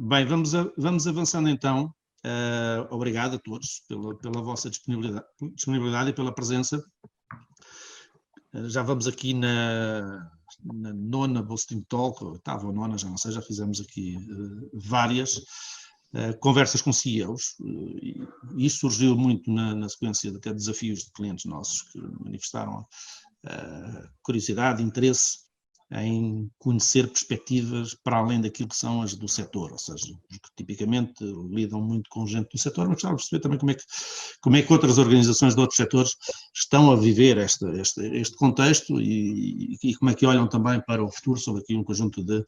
Bem, vamos avançando então. Obrigado a todos pela vossa disponibilidade e pela presença. Já vamos aqui na nona Boosting Talk, oitava ou nona, já não sei, já fizemos aqui várias conversas com CEOs, e isso surgiu muito na sequência de desafios de clientes nossos que manifestaram curiosidade, interesse em conhecer perspectivas para além daquilo que são as do setor, ou seja, os que tipicamente lidam muito com gente do setor, mas gostava de perceber também como é que outras organizações de outros setores estão a viver este contexto e como é que olham também para o futuro sobre aqui um conjunto de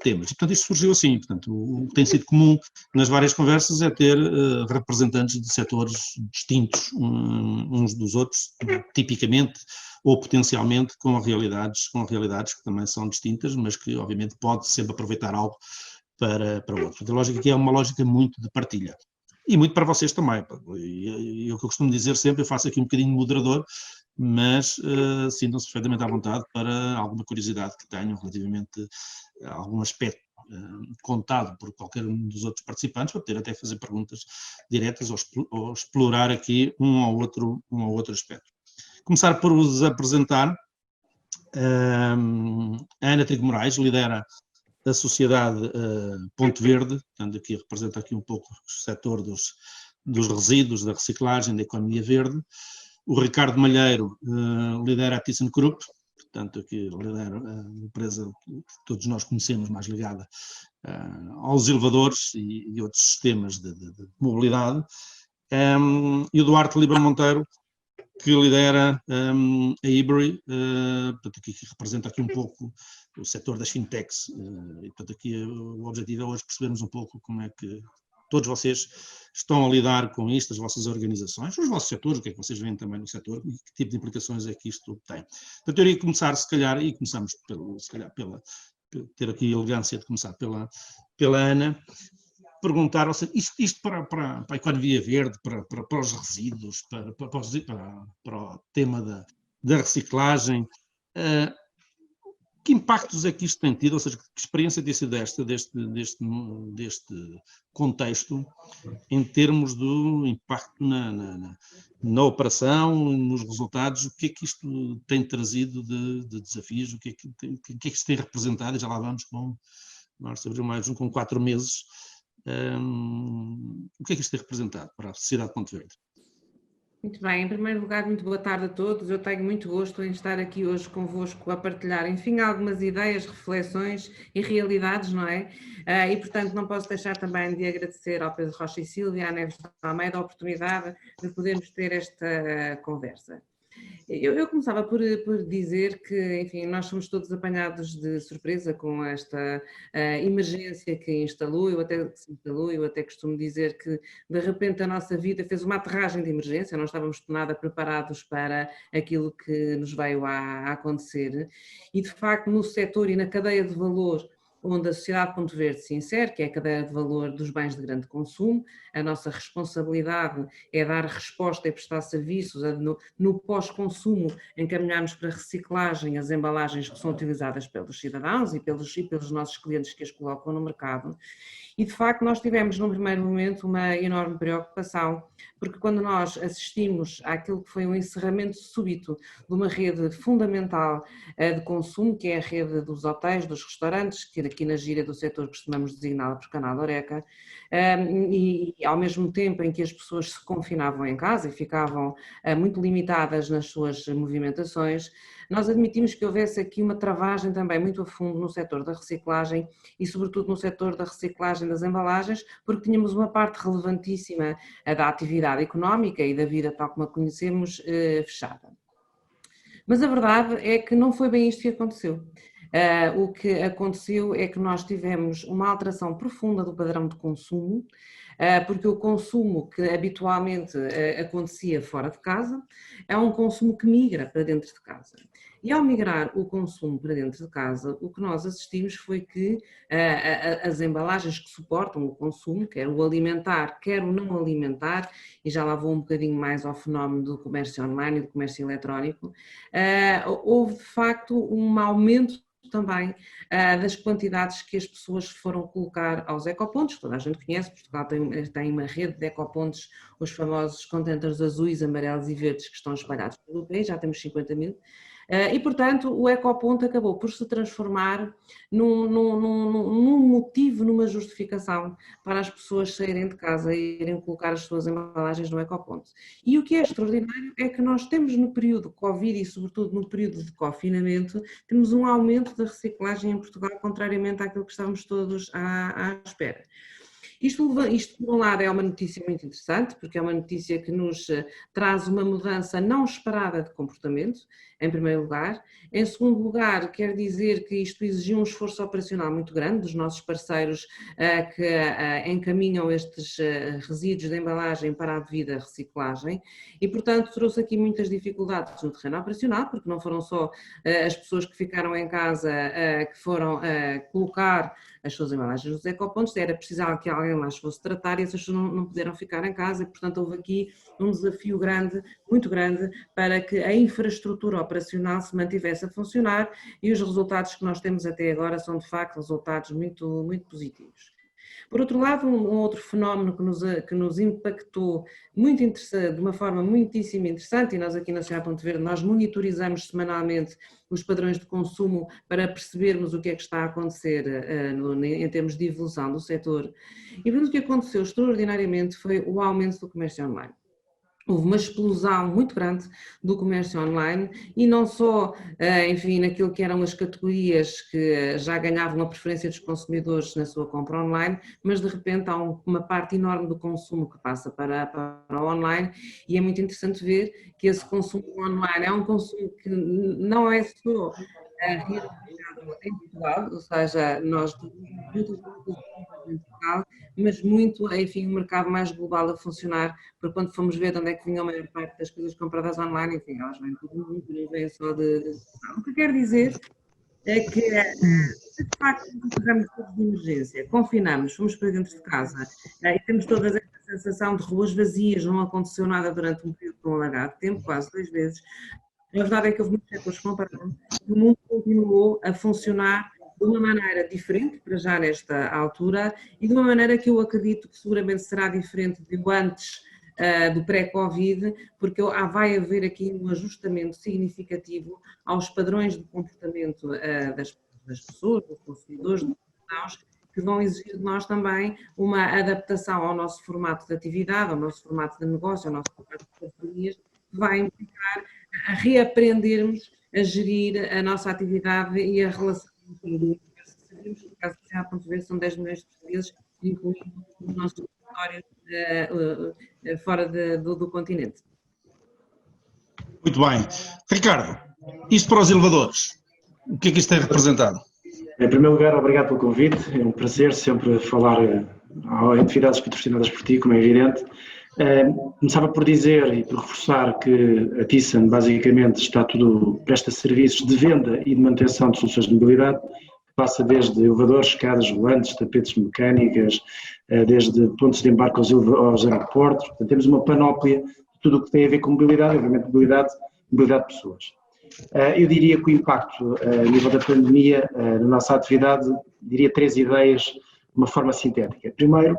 temas. E, portanto, isto surgiu assim. Portanto, o que tem sido comum nas várias conversas é ter representantes de setores distintos uns dos outros, tipicamente ou potencialmente com realidades que também são distintas, mas que obviamente pode sempre aproveitar algo para outro. A lógica aqui é uma lógica muito de partilha. E muito para vocês também. E o que eu costumo dizer sempre, eu faço aqui um bocadinho de moderador, mas sintam-se perfeitamente à vontade para alguma curiosidade que tenham relativamente a algum aspecto contado por qualquer um dos outros participantes, para poder até fazer perguntas diretas ou explorar aqui um ou outro aspecto. Começar por vos apresentar. A Ana Trigo Moraes lidera a Sociedade Ponto Verde, portanto aqui representa aqui um pouco o setor dos resíduos, da reciclagem, da economia verde. O Ricardo Malheiro lidera a ThyssenKrupp, portanto aqui lidera a empresa que todos nós conhecemos, mais ligada aos elevadores e outros sistemas de mobilidade. E o Duarte Liber Monteiro, que lidera a Ebury, portanto aqui representa aqui um pouco o setor das fintechs, e portanto aqui o objetivo é hoje percebermos um pouco como é que todos vocês estão a lidar com isto, as vossas organizações, os vossos setores, o que é que vocês veem também no setor e que tipo de implicações é que isto tem. Portanto, eu iria começar, se calhar, e começamos ter aqui a elegância de começar pela Ana, perguntar, ou seja, isto para a economia verde, para os resíduos, para o tema da reciclagem, que impactos é que isto tem tido, ou seja, que experiência tem sido deste contexto em termos do impacto na operação, nos resultados, o que é que isto tem trazido de desafios, o que é que isto tem representado, e já lá vamos com, março, abril, maio, com 4 meses, o que é que isto tem representado para a Sociedade Ponto Verde? Muito bem, em primeiro lugar, muito boa tarde a todos. Eu tenho muito gosto em estar aqui hoje convosco a partilhar, enfim, algumas ideias, reflexões e realidades, não é? E, portanto, não posso deixar também de agradecer ao Pedro Rocha e Sílvia, à Neves de Almeida, a oportunidade de podermos ter esta conversa. Eu começava por dizer que, enfim, nós somos todos apanhados de surpresa com esta emergência que instalou, eu até costumo dizer que de repente a nossa vida fez uma aterragem de emergência, não estávamos nada preparados para aquilo que nos veio a acontecer, e de facto no setor e na cadeia de valor onde a Sociedade Ponto Verde se insere, que é a cadeia de valor dos bens de grande consumo, a nossa responsabilidade é dar resposta e prestar serviços no pós-consumo, encaminharmos para reciclagem as embalagens que são utilizadas pelos cidadãos e pelos nossos clientes que as colocam no mercado. E, de facto, nós tivemos, num primeiro momento, uma enorme preocupação, porque quando nós assistimos àquilo que foi um encerramento súbito de uma rede fundamental de consumo, que é a rede dos hotéis, dos restaurantes, que aqui na gíria do setor costumamos designá-la por canal Horeca, e ao mesmo tempo em que as pessoas se confinavam em casa e ficavam muito limitadas nas suas movimentações, nós admitimos que houvesse aqui uma travagem também muito a fundo no setor da reciclagem e sobretudo no setor da reciclagem das embalagens, porque tínhamos uma parte relevantíssima da atividade económica e da vida tal como a conhecemos fechada. Mas a verdade é que não foi bem isto que aconteceu. O que aconteceu é que nós tivemos uma alteração profunda do padrão de consumo, porque o consumo que habitualmente acontecia fora de casa é um consumo que migra para dentro de casa. E ao migrar o consumo para dentro de casa, o que nós assistimos foi que as embalagens que suportam o consumo, quer o alimentar, quer o não alimentar, e já lá vou um bocadinho mais ao fenómeno do comércio online e do comércio eletrónico, houve de facto um aumento também das quantidades que as pessoas foram colocar aos ecopontos. Toda a gente conhece, Portugal tem uma rede de ecopontos, os famosos contentores azuis, amarelos e verdes que estão espalhados pelo país, já temos 50.000. E, portanto, o ecoponto acabou por se transformar num motivo, numa justificação para as pessoas saírem de casa e irem colocar as suas embalagens no ecoponto. E o que é extraordinário é que nós temos no período Covid e, sobretudo, no período de confinamento, temos um aumento da reciclagem em Portugal, contrariamente àquilo que estávamos todos à espera. Isto, por um lado, é uma notícia muito interessante, porque é uma notícia que nos traz uma mudança não esperada de comportamento, em primeiro lugar. Em segundo lugar, quer dizer que isto exigiu um esforço operacional muito grande dos nossos parceiros que encaminham estes resíduos de embalagem para a devida reciclagem e, portanto, trouxe aqui muitas dificuldades no terreno operacional, porque não foram só as pessoas que ficaram em casa que foram colocar as suas embalagens nos ecopontos, era precisar que alguém lá fosse tratar e essas pessoas não puderam ficar em casa e, portanto, houve aqui um desafio grande, muito grande, para que a infraestrutura operacional se mantivesse a funcionar e os resultados que nós temos até agora são, de facto, resultados muito, muito positivos. Por outro lado, um outro fenómeno que nos impactou muito interessante, de uma forma muitíssimo interessante, e nós aqui na Sociedade Ponte Verde, nós monitorizamos semanalmente os padrões de consumo para percebermos o que é que está a acontecer em termos de evolução do setor. E o que aconteceu extraordinariamente foi o aumento do comércio online. Houve uma explosão muito grande do comércio online e não só, enfim, naquilo que eram as categorias que já ganhavam a preferência dos consumidores na sua compra online, mas de repente há uma parte enorme do consumo que passa para o online e é muito interessante ver que esse consumo online é um consumo que não é só realizado em Portugal, ou seja, nós temos muitas em Portugal, mas muito, enfim, um mercado mais global a funcionar, porque quando fomos ver de onde é que vinha a maior parte das coisas compradas online, enfim, elas vêm tudo muito, não vêm só de Portugal. O que quer dizer é que, de facto, encerramos todos de emergência, confinamos, fomos para dentro de casa e temos toda essa sensação de ruas vazias, não aconteceu nada durante um período tão alargado de tempo, quase 2 vezes. A verdade é que houve muitos setores que não pararam, o mundo continuou a funcionar de uma maneira diferente, para já nesta altura, e de uma maneira que eu acredito que seguramente será diferente do antes do pré-Covid, porque vai haver aqui um ajustamento significativo aos padrões de comportamento das pessoas, dos consumidores, dos cidadãos, que vão exigir de nós também uma adaptação ao nosso formato de atividade, ao nosso formato de negócio, ao nosso formato de companhias, que vai implicar a reaprendermos a gerir a nossa atividade e a relação com o sabemos que, no caso da Sociedade Ponte Verde, são 10 milhões de portugueses, incluindo os nossos territórios fora do continente. Muito bem. Ricardo, isto para os elevadores, o que é que isto tem representado? Em primeiro lugar, obrigado pelo convite, é um prazer sempre falar em atividades patrocinadas por ti, como é evidente. Começava por dizer e por reforçar que a Thyssen basicamente presta serviços de venda e de manutenção de soluções de mobilidade, que passa desde elevadores, escadas volantes, tapetes mecânicas, desde pontos de embarque aos aeroportos. Portanto, temos uma panóplia de tudo o que tem a ver com mobilidade, obviamente mobilidade de pessoas. Eu diria que o impacto a nível da pandemia na nossa atividade, diria 3 ideias de uma forma sintética. Primeiro,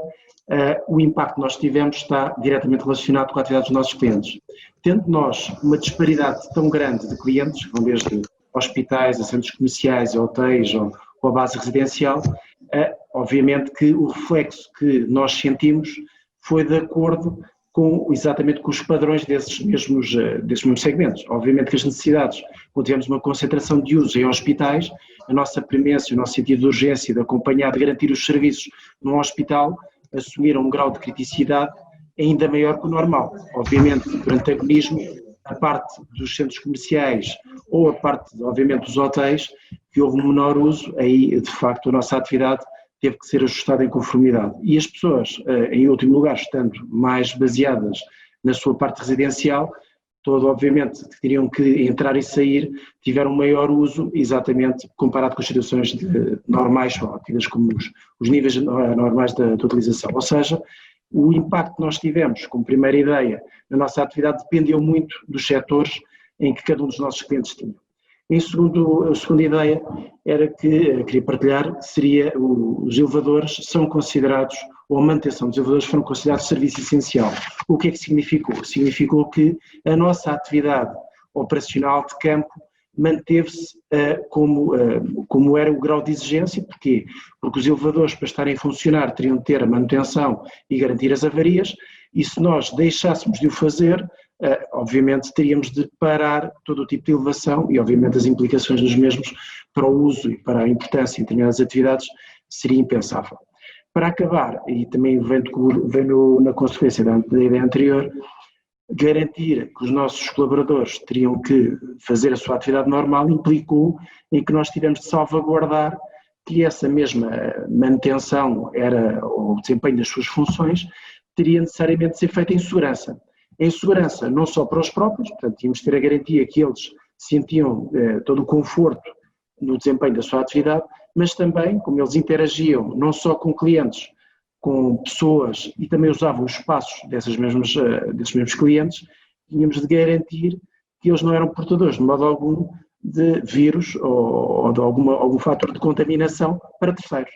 o impacto que nós tivemos está diretamente relacionado com a atividade dos nossos clientes. Tendo nós uma disparidade tão grande de clientes, que vão desde hospitais, a centros comerciais, a hotéis ou a base residencial, obviamente que o reflexo que nós sentimos foi de acordo exatamente com os padrões desses mesmos segmentos. Obviamente que as necessidades, quando tivemos uma concentração de uso em hospitais, a nossa premência, o nosso sentido de urgência, de acompanhar, de garantir os serviços num hospital, assumiram um grau de criticidade ainda maior que o normal. Obviamente, por antagonismo, a parte dos centros comerciais ou a parte, obviamente, dos hotéis, que houve um menor uso, aí, de facto, a nossa atividade teve que ser ajustada em conformidade. E as pessoas, em último lugar, estando mais baseadas na sua parte residencial, obviamente, que teriam que entrar e sair, tiveram maior uso, exatamente comparado com as situações normais, tidas como os níveis normais da utilização. Ou seja, o impacto que nós tivemos, como primeira ideia, na nossa atividade, dependeu muito dos setores em que cada um dos nossos clientes tinha. A segunda ideia era que, queria partilhar, seria os elevadores são considerados, ou a manutenção dos elevadores foram considerados serviço essencial. O que é que significou? Significou que a nossa atividade operacional de campo manteve-se como era o grau de exigência. Porquê? Porque os elevadores, para estarem a funcionar, teriam de ter a manutenção e garantir as avarias, e se nós deixássemos de o fazer, obviamente teríamos de parar todo o tipo de elevação e obviamente as implicações dos mesmos para o uso e para a importância em determinadas atividades seria impensável. Para acabar, e também vem na consequência da ideia anterior, garantir que os nossos colaboradores teriam que fazer a sua atividade normal implicou em que nós tivemos de salvaguardar que essa mesma manutenção ou o desempenho das suas funções teria necessariamente de ser feita em segurança. Em segurança não só para os próprios, portanto tínhamos de ter a garantia que eles sentiam todo o conforto no desempenho da sua atividade, mas também, como eles interagiam não só com clientes, com pessoas e também usavam os espaços desses mesmos clientes, tínhamos de garantir que eles não eram portadores de modo algum de vírus ou de algum fator de contaminação para terceiros.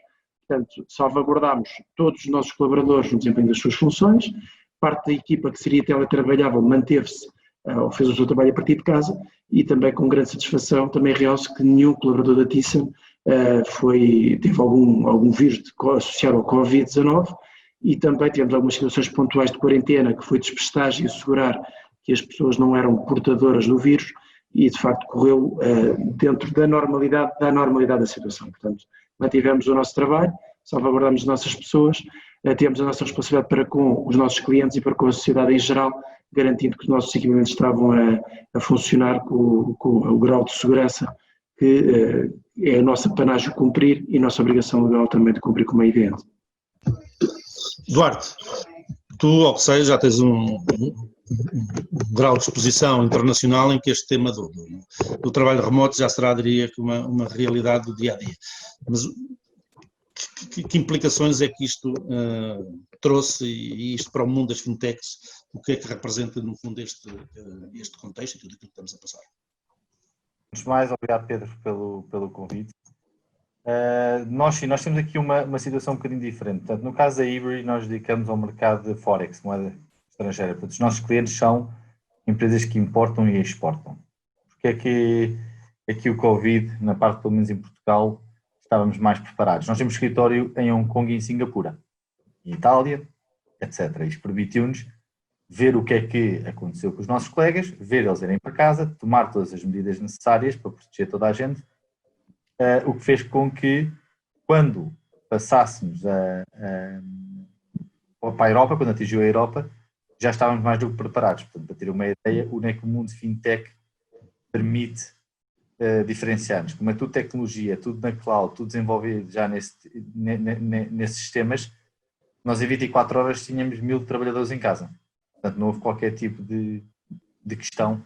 Portanto, salvaguardámos todos os nossos colaboradores no desempenho das suas funções, parte da equipa que seria teletrabalhável manteve-se ou fez o seu trabalho a partir de casa, e também com grande satisfação também realço que nenhum colaborador da Thyssen teve algum vírus associado ao Covid-19, e também tivemos algumas situações pontuais de quarentena que foi despestar e assegurar que as pessoas não eram portadoras do vírus, e de facto correu dentro da normalidade da situação. Portanto, mantivemos o nosso trabalho, salvaguardamos as nossas pessoas, temos a nossa responsabilidade para com os nossos clientes e para com a sociedade em geral, garantindo que os nossos equipamentos estavam a funcionar com o grau de segurança que é a nossa panágio cumprir e a nossa obrigação legal também de cumprir, como é evidente. Duarte, tu, ao que sei, já tens um grau de exposição internacional em que este tema do trabalho remoto já será, diria, que uma realidade do dia-a-dia. Mas que implicações é que isto trouxe, e isto para o mundo das fintechs, o que é que representa, no fundo, este contexto e tudo aquilo que estamos a passar? Antes de mais, obrigado, Pedro, pelo convite. Nós temos aqui uma situação um bocadinho diferente. Portanto, no caso da Ebury, nós dedicamos ao mercado de Forex, moeda estrangeira. Portanto, os nossos clientes são empresas que importam e exportam. Porque é que aqui o Covid, na parte, pelo menos em Portugal, estávamos mais preparados? Nós temos escritório em Hong Kong e em Singapura, em Itália, etc. Isto permitiu-nos ver o que é que aconteceu com os nossos colegas, ver eles irem para casa, tomar todas as medidas necessárias para proteger toda a gente, o que fez com que, quando passássemos para a Europa, quando atingiu a Europa, já estávamos mais do que preparados. Portanto, para ter uma ideia, o que o mundo fintech permite diferenciar-nos. Como é tudo tecnologia, tudo na cloud, tudo desenvolvido já nesses sistemas, nós em 24 horas tínhamos 1000 trabalhadores em casa. Portanto, não houve qualquer tipo de questão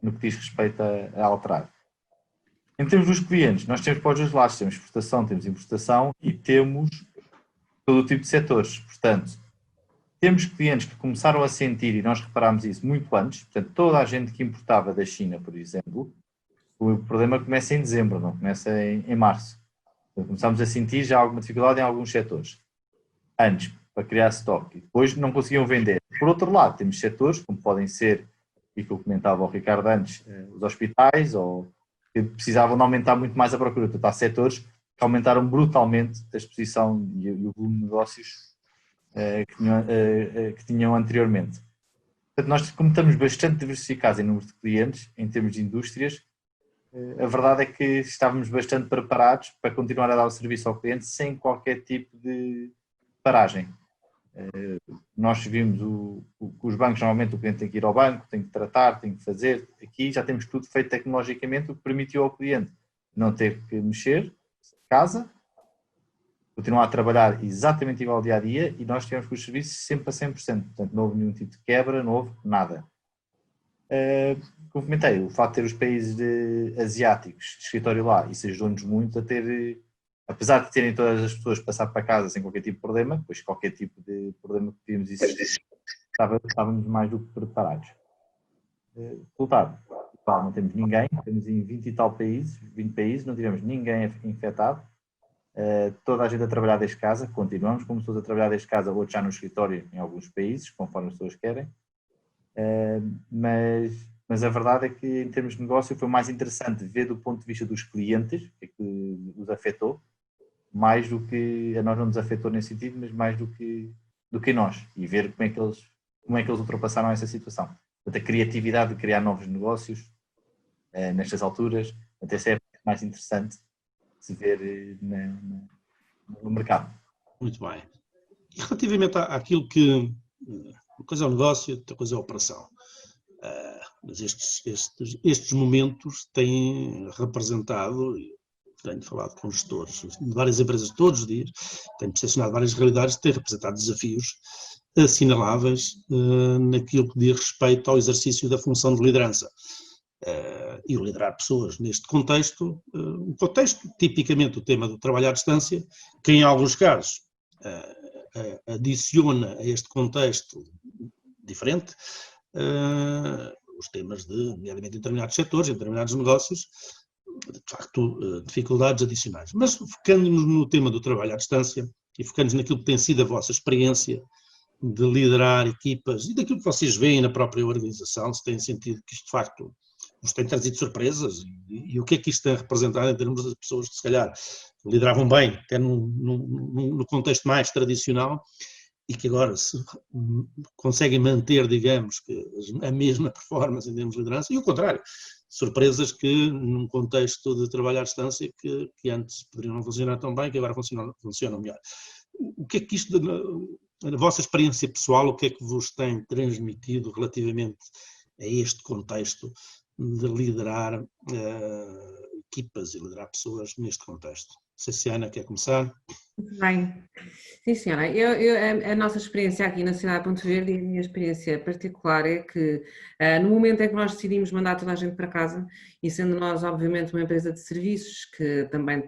no que diz respeito a alterar. Em termos dos clientes, nós temos para os dois lados, temos exportação, temos importação e temos todo o tipo de setores. Portanto, temos clientes que começaram a sentir, e nós reparámos isso muito antes, portanto, toda a gente que importava da China, por exemplo, o problema começa em dezembro, não começa em março. Portanto, começámos a sentir já alguma dificuldade em alguns setores. Antes, para criar estoque, e depois não conseguiam vender. Por outro lado, temos setores, como podem ser, e que eu comentava ao Ricardo antes, os hospitais, ou que precisavam de aumentar muito mais a procura. Portanto, há setores que aumentaram brutalmente a exposição e o volume de negócios que tinham anteriormente. Portanto, nós, como estamos bastante diversificados em número de clientes, em termos de indústrias, a verdade é que estávamos bastante preparados para continuar a dar o serviço ao cliente sem qualquer tipo de paragem. Nós vimos os bancos, normalmente o cliente tem que ir ao banco, tem que tratar, tem que fazer. Aqui já temos tudo feito tecnologicamente, o que permitiu ao cliente não ter que mexer de casa, continuar a trabalhar exatamente igual ao dia a dia, e nós tivemos com os serviços sempre a 100%. Portanto, não houve nenhum tipo de quebra, não houve nada. Como comentei, o facto de ter os países asiáticos de escritório lá, isso ajudou-nos muito a ter, apesar de terem todas as pessoas passar para casa sem qualquer tipo de problema, pois qualquer tipo de problema que podíamos existir, estávamos mais do que preparados. Resultado, Portugal não temos ninguém, estamos em 20 e tal países, 20 países, não tivemos ninguém infectado. Toda a gente a trabalhar desde casa, continuamos como pessoas a trabalhar desde casa, outros já no escritório em alguns países, conforme as pessoas querem. Mas a verdade é que em termos de negócio foi mais interessante ver do ponto de vista dos clientes, que os afetou, mais do que a nós não nos afetou nesse sentido, mas mais do que nós, e ver como é que eles ultrapassaram essa situação. Portanto, a criatividade de criar novos negócios nestas alturas, até é mais interessante de se ver no mercado. Muito bem. E relativamente àquilo que uma coisa é o negócio, outra coisa é a operação. Mas estes momentos têm representado, tenho falado com gestores de várias empresas todos os dias, tenho percepcionado várias realidades, têm representado desafios assinaláveis naquilo que diz respeito ao exercício da função de liderança. E o liderar pessoas neste contexto, o contexto, tipicamente o tema do trabalho à distância, que em alguns casos adiciona a este contexto diferente os temas nomeadamente em determinados setores, em determinados negócios, de facto dificuldades adicionais. Mas focando-nos no tema do trabalho à distância e focando-nos naquilo que tem sido a vossa experiência de liderar equipas e daquilo que vocês veem na própria organização, se tem sentido que isto de facto vos tem trazido surpresas e o que é que isto tem representado em termos de pessoas que se calhar lideravam bem, até no contexto mais tradicional e que agora se conseguem manter, digamos, que a mesma performance em termos de liderança e o contrário, surpresas que num contexto de trabalho à distância que antes poderiam não funcionar tão bem, que agora funcionam melhor. O que é que isto, na vossa experiência pessoal, o que é que vos tem transmitido relativamente a este contexto de liderar equipas e liderar pessoas neste contexto? Não sei se a Ana quer começar. Muito bem. Sim, senhora. A nossa experiência aqui na cidade de Ponte Verde e a minha experiência particular é que no momento em que nós decidimos mandar toda a gente para casa, e sendo nós obviamente uma empresa de serviços que também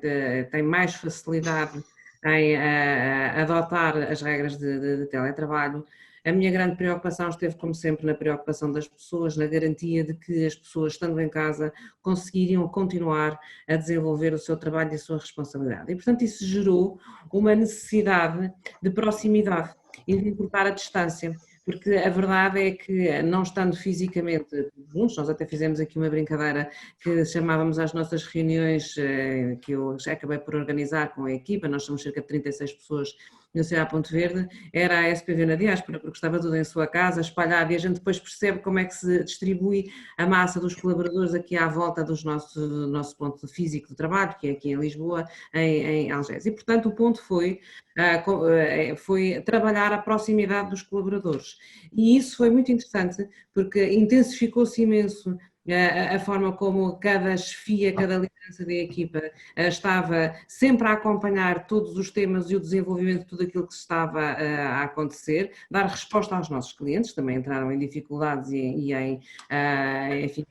tem mais facilidade em adotar as regras de teletrabalho, a minha grande preocupação esteve, como sempre, na preocupação das pessoas, na garantia de que as pessoas, estando em casa, conseguiriam continuar a desenvolver o seu trabalho e a sua responsabilidade. E, portanto, isso gerou uma necessidade de proximidade e de encurtar a distância, porque a verdade é que, não estando fisicamente juntos, nós até fizemos aqui uma brincadeira que chamávamos às nossas reuniões, que eu já acabei por organizar com a equipa, nós somos cerca de 36 pessoas na cidade de Ponte Verde, era a SPV na diáspora, porque estava tudo em sua casa, espalhado, e a gente depois percebe como é que se distribui a massa dos colaboradores aqui à volta do nosso ponto físico de trabalho, que é aqui em Lisboa, em Algés. E, portanto, o ponto foi trabalhar a proximidade dos colaboradores. E isso foi muito interessante, porque intensificou-se imenso a forma como cada chefia, cada liderança da equipa estava sempre a acompanhar todos os temas e o desenvolvimento de tudo aquilo que estava a acontecer, dar resposta aos nossos clientes, também entraram em dificuldades e enfim,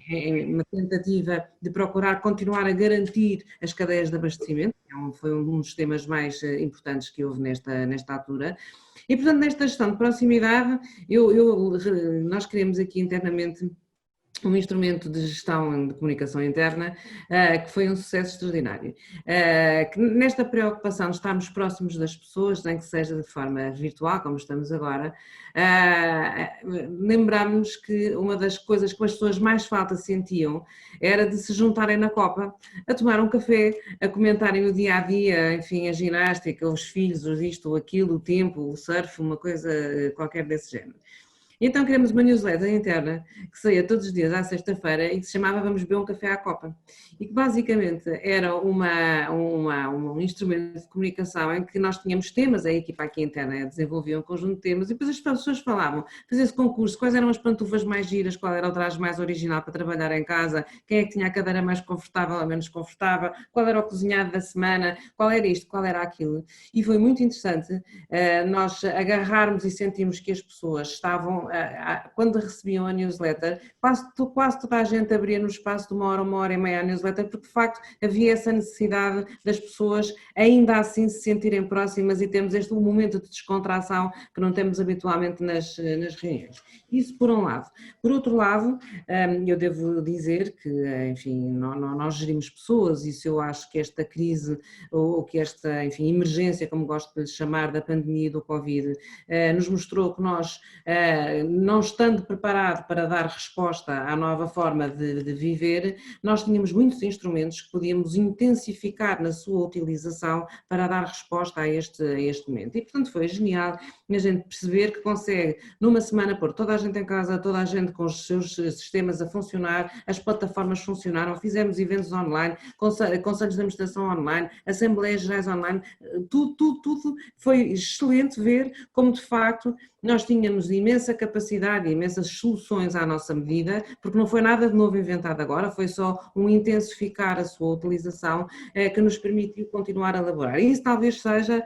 em uma tentativa de procurar continuar a garantir as cadeias de abastecimento, foi um dos temas mais importantes que houve nesta altura. E, portanto, nesta gestão de proximidade, nós queremos aqui internamente um instrumento de gestão de comunicação interna que foi um sucesso extraordinário. Que nesta preocupação de estarmos próximos das pessoas, nem que seja de forma virtual, como estamos agora, lembramos que uma das coisas que as pessoas mais falta sentiam era de se juntarem na copa, a tomar um café, a comentarem o dia-a-dia, enfim, a ginástica, os filhos, isto ou aquilo, o tempo, o surf, uma coisa qualquer desse género. Então criamos uma newsletter interna que saía todos os dias à sexta-feira e que se chamava Vamos Beber um Café à Copa e que basicamente era um instrumento de comunicação em que nós tínhamos temas, a equipa aqui interna desenvolvia um conjunto de temas e depois as pessoas falavam, fazia-se concurso, quais eram as pantufas mais giras, qual era o traje mais original para trabalhar em casa, quem é que tinha a cadeira mais confortável ou menos confortável, qual era o cozinhado da semana, qual era isto, qual era aquilo. E foi muito interessante nós agarrarmos e sentimos que as pessoas estavam então, quando recebiam a newsletter, quase toda a gente abria no espaço de uma hora e meia a newsletter, porque de facto havia essa necessidade das pessoas ainda assim se sentirem próximas e termos este momento de descontração que não temos habitualmente nas reuniões. Isso por um lado. Por outro lado, eu devo dizer que, enfim, nós gerimos pessoas, e isso eu acho que esta crise, ou que esta, enfim, emergência, como gosto de lhe chamar, da pandemia do Covid, nos mostrou que nós, não estando preparado para dar resposta à nova forma de viver, nós tínhamos muitos instrumentos que podíamos intensificar na sua utilização para dar resposta a este momento. E, portanto, foi genial a gente perceber que consegue, numa semana, pôr toda a gente em casa, toda a gente com os seus sistemas a funcionar, as plataformas funcionaram, fizemos eventos online, conselhos de administração online, assembleias gerais online, tudo foi excelente ver como de facto nós tínhamos imensa capacidade e imensas soluções à nossa medida, porque não foi nada de novo inventado agora, foi só um intensificar a sua utilização que nos permitiu continuar a elaborar. E isso talvez seja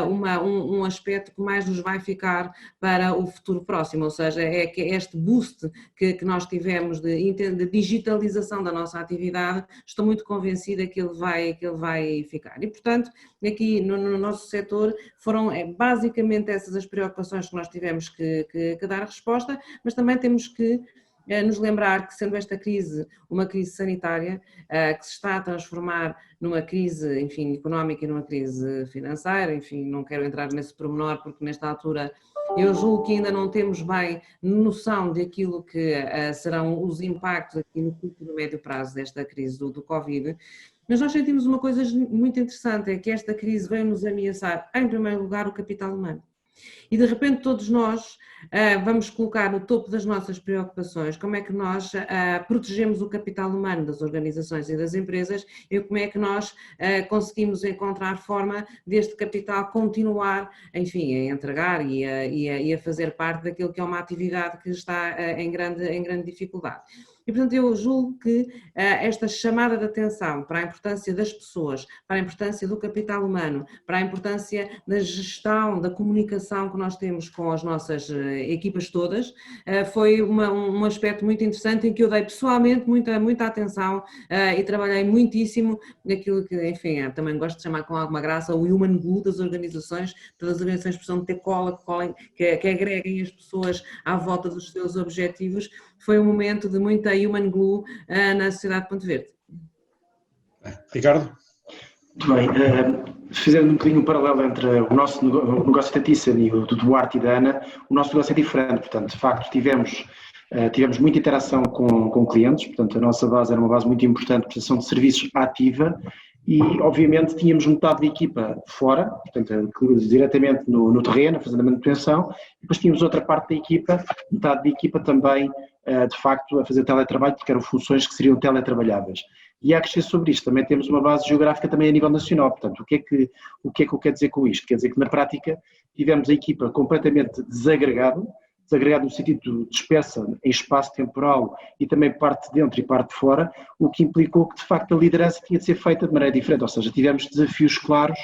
um aspecto que mais nos vai ficar para o futuro próximo, ou seja, é que este boost que nós tivemos de digitalização da nossa atividade, estou muito convencida que ele vai ficar. E, portanto, aqui no nosso setor foram basicamente essas as preocupações que nós tivemos que dar resposta, mas também temos que nos lembrar que, sendo esta crise uma crise sanitária, que se está a transformar numa crise, enfim, económica e numa crise financeira, enfim, não quero entrar nesse pormenor porque nesta altura eu julgo que ainda não temos bem noção daquilo que serão os impactos aqui no curto e no médio prazo desta crise do Covid, mas nós sentimos uma coisa muito interessante, é que esta crise veio nos ameaçar, em primeiro lugar, o capital humano. E de repente todos nós vamos colocar no topo das nossas preocupações como é que nós protegemos o capital humano das organizações e das empresas e como é que nós conseguimos encontrar forma deste capital continuar, enfim, a entregar e a fazer parte daquilo que é uma atividade que está em grande dificuldade. E, portanto, eu julgo que esta chamada de atenção para a importância das pessoas, para a importância do capital humano, para a importância da gestão, da comunicação que nós temos com as nossas equipas todas, foi um aspecto muito interessante em que eu dei pessoalmente muita atenção e trabalhei muitíssimo naquilo que, enfim, também gosto de chamar com alguma graça o human glue das organizações. Todas as organizações precisam de ter que agreguem as pessoas à volta dos seus objetivos. Foi um momento de muita human glue na sociedade de Ponte Verde. Ricardo? Muito bem, fazendo um bocadinho um paralelo entre o nosso negócio da Thyssen e o do Duarte e da Ana, o nosso negócio é diferente, portanto, de facto tivemos muita interação com clientes, portanto a nossa base era uma base muito importante, prestação de serviços ativa, e obviamente tínhamos metade da equipa fora, portanto diretamente no terreno, fazendo a manutenção, e depois tínhamos outra parte da equipa, metade da equipa também de facto a fazer teletrabalho, porque eram funções que seriam teletrabalháveis. E há que ser sobre isto, também temos uma base geográfica também a nível nacional, portanto o que é que eu quero dizer com isto? Quer dizer que na prática tivemos a equipa completamente desagregada no sentido de dispersa em espaço temporal e também parte de dentro e parte de fora, o que implicou que de facto a liderança tinha de ser feita de maneira diferente, ou seja, tivemos desafios claros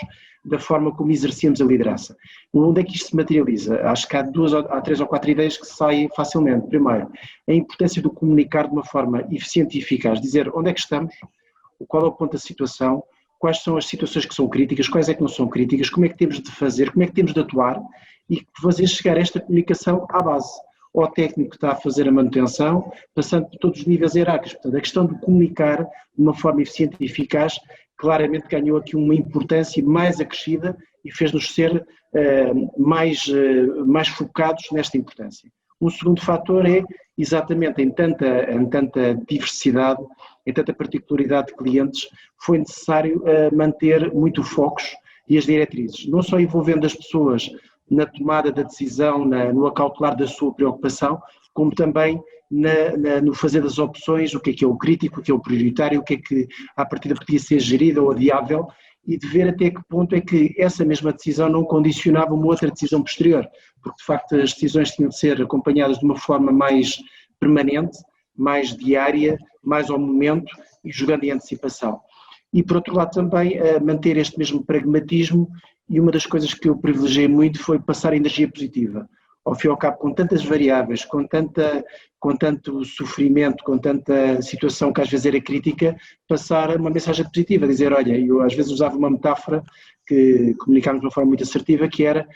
da forma como exercíamos a liderança. Onde é que isto se materializa? Acho que há 3 ou 4 ideias que saem facilmente. Primeiro, a importância de comunicar de uma forma eficiente e eficaz, dizer onde é que estamos, qual é o ponto da situação, quais são as situações que são críticas, quais é que não são críticas, como é que temos de fazer, como é que temos de atuar e fazer chegar esta comunicação à base, ao técnico que está a fazer a manutenção, passando por todos os níveis hierárquicos. Portanto, a questão de comunicar de uma forma eficiente e eficaz claramente ganhou aqui uma importância mais acrescida e fez-nos ser mais focados nesta importância. Um segundo fator é, exatamente em tanta diversidade, em tanta particularidade de clientes, foi necessário manter muito focos e as diretrizes, não só envolvendo as pessoas na tomada da decisão, no acautelar da sua preocupação, como também no fazer das opções, o que é o crítico, o que é o prioritário, o que é que à partida podia ser gerido ou adiável, e de ver até que ponto é que essa mesma decisão não condicionava uma outra decisão posterior, porque de facto as decisões tinham de ser acompanhadas de uma forma mais permanente, mais diária, mais ao momento e jogando em antecipação. E por outro lado também manter este mesmo pragmatismo, e uma das coisas que eu privilegiei muito foi passar a energia positiva. ao fim e ao cabo, com tantas variáveis, com tanto sofrimento, com tanta situação que às vezes era crítica, passar uma mensagem positiva, dizer, olha, eu às vezes usava uma metáfora que comunicámos de uma forma muito assertiva, que era,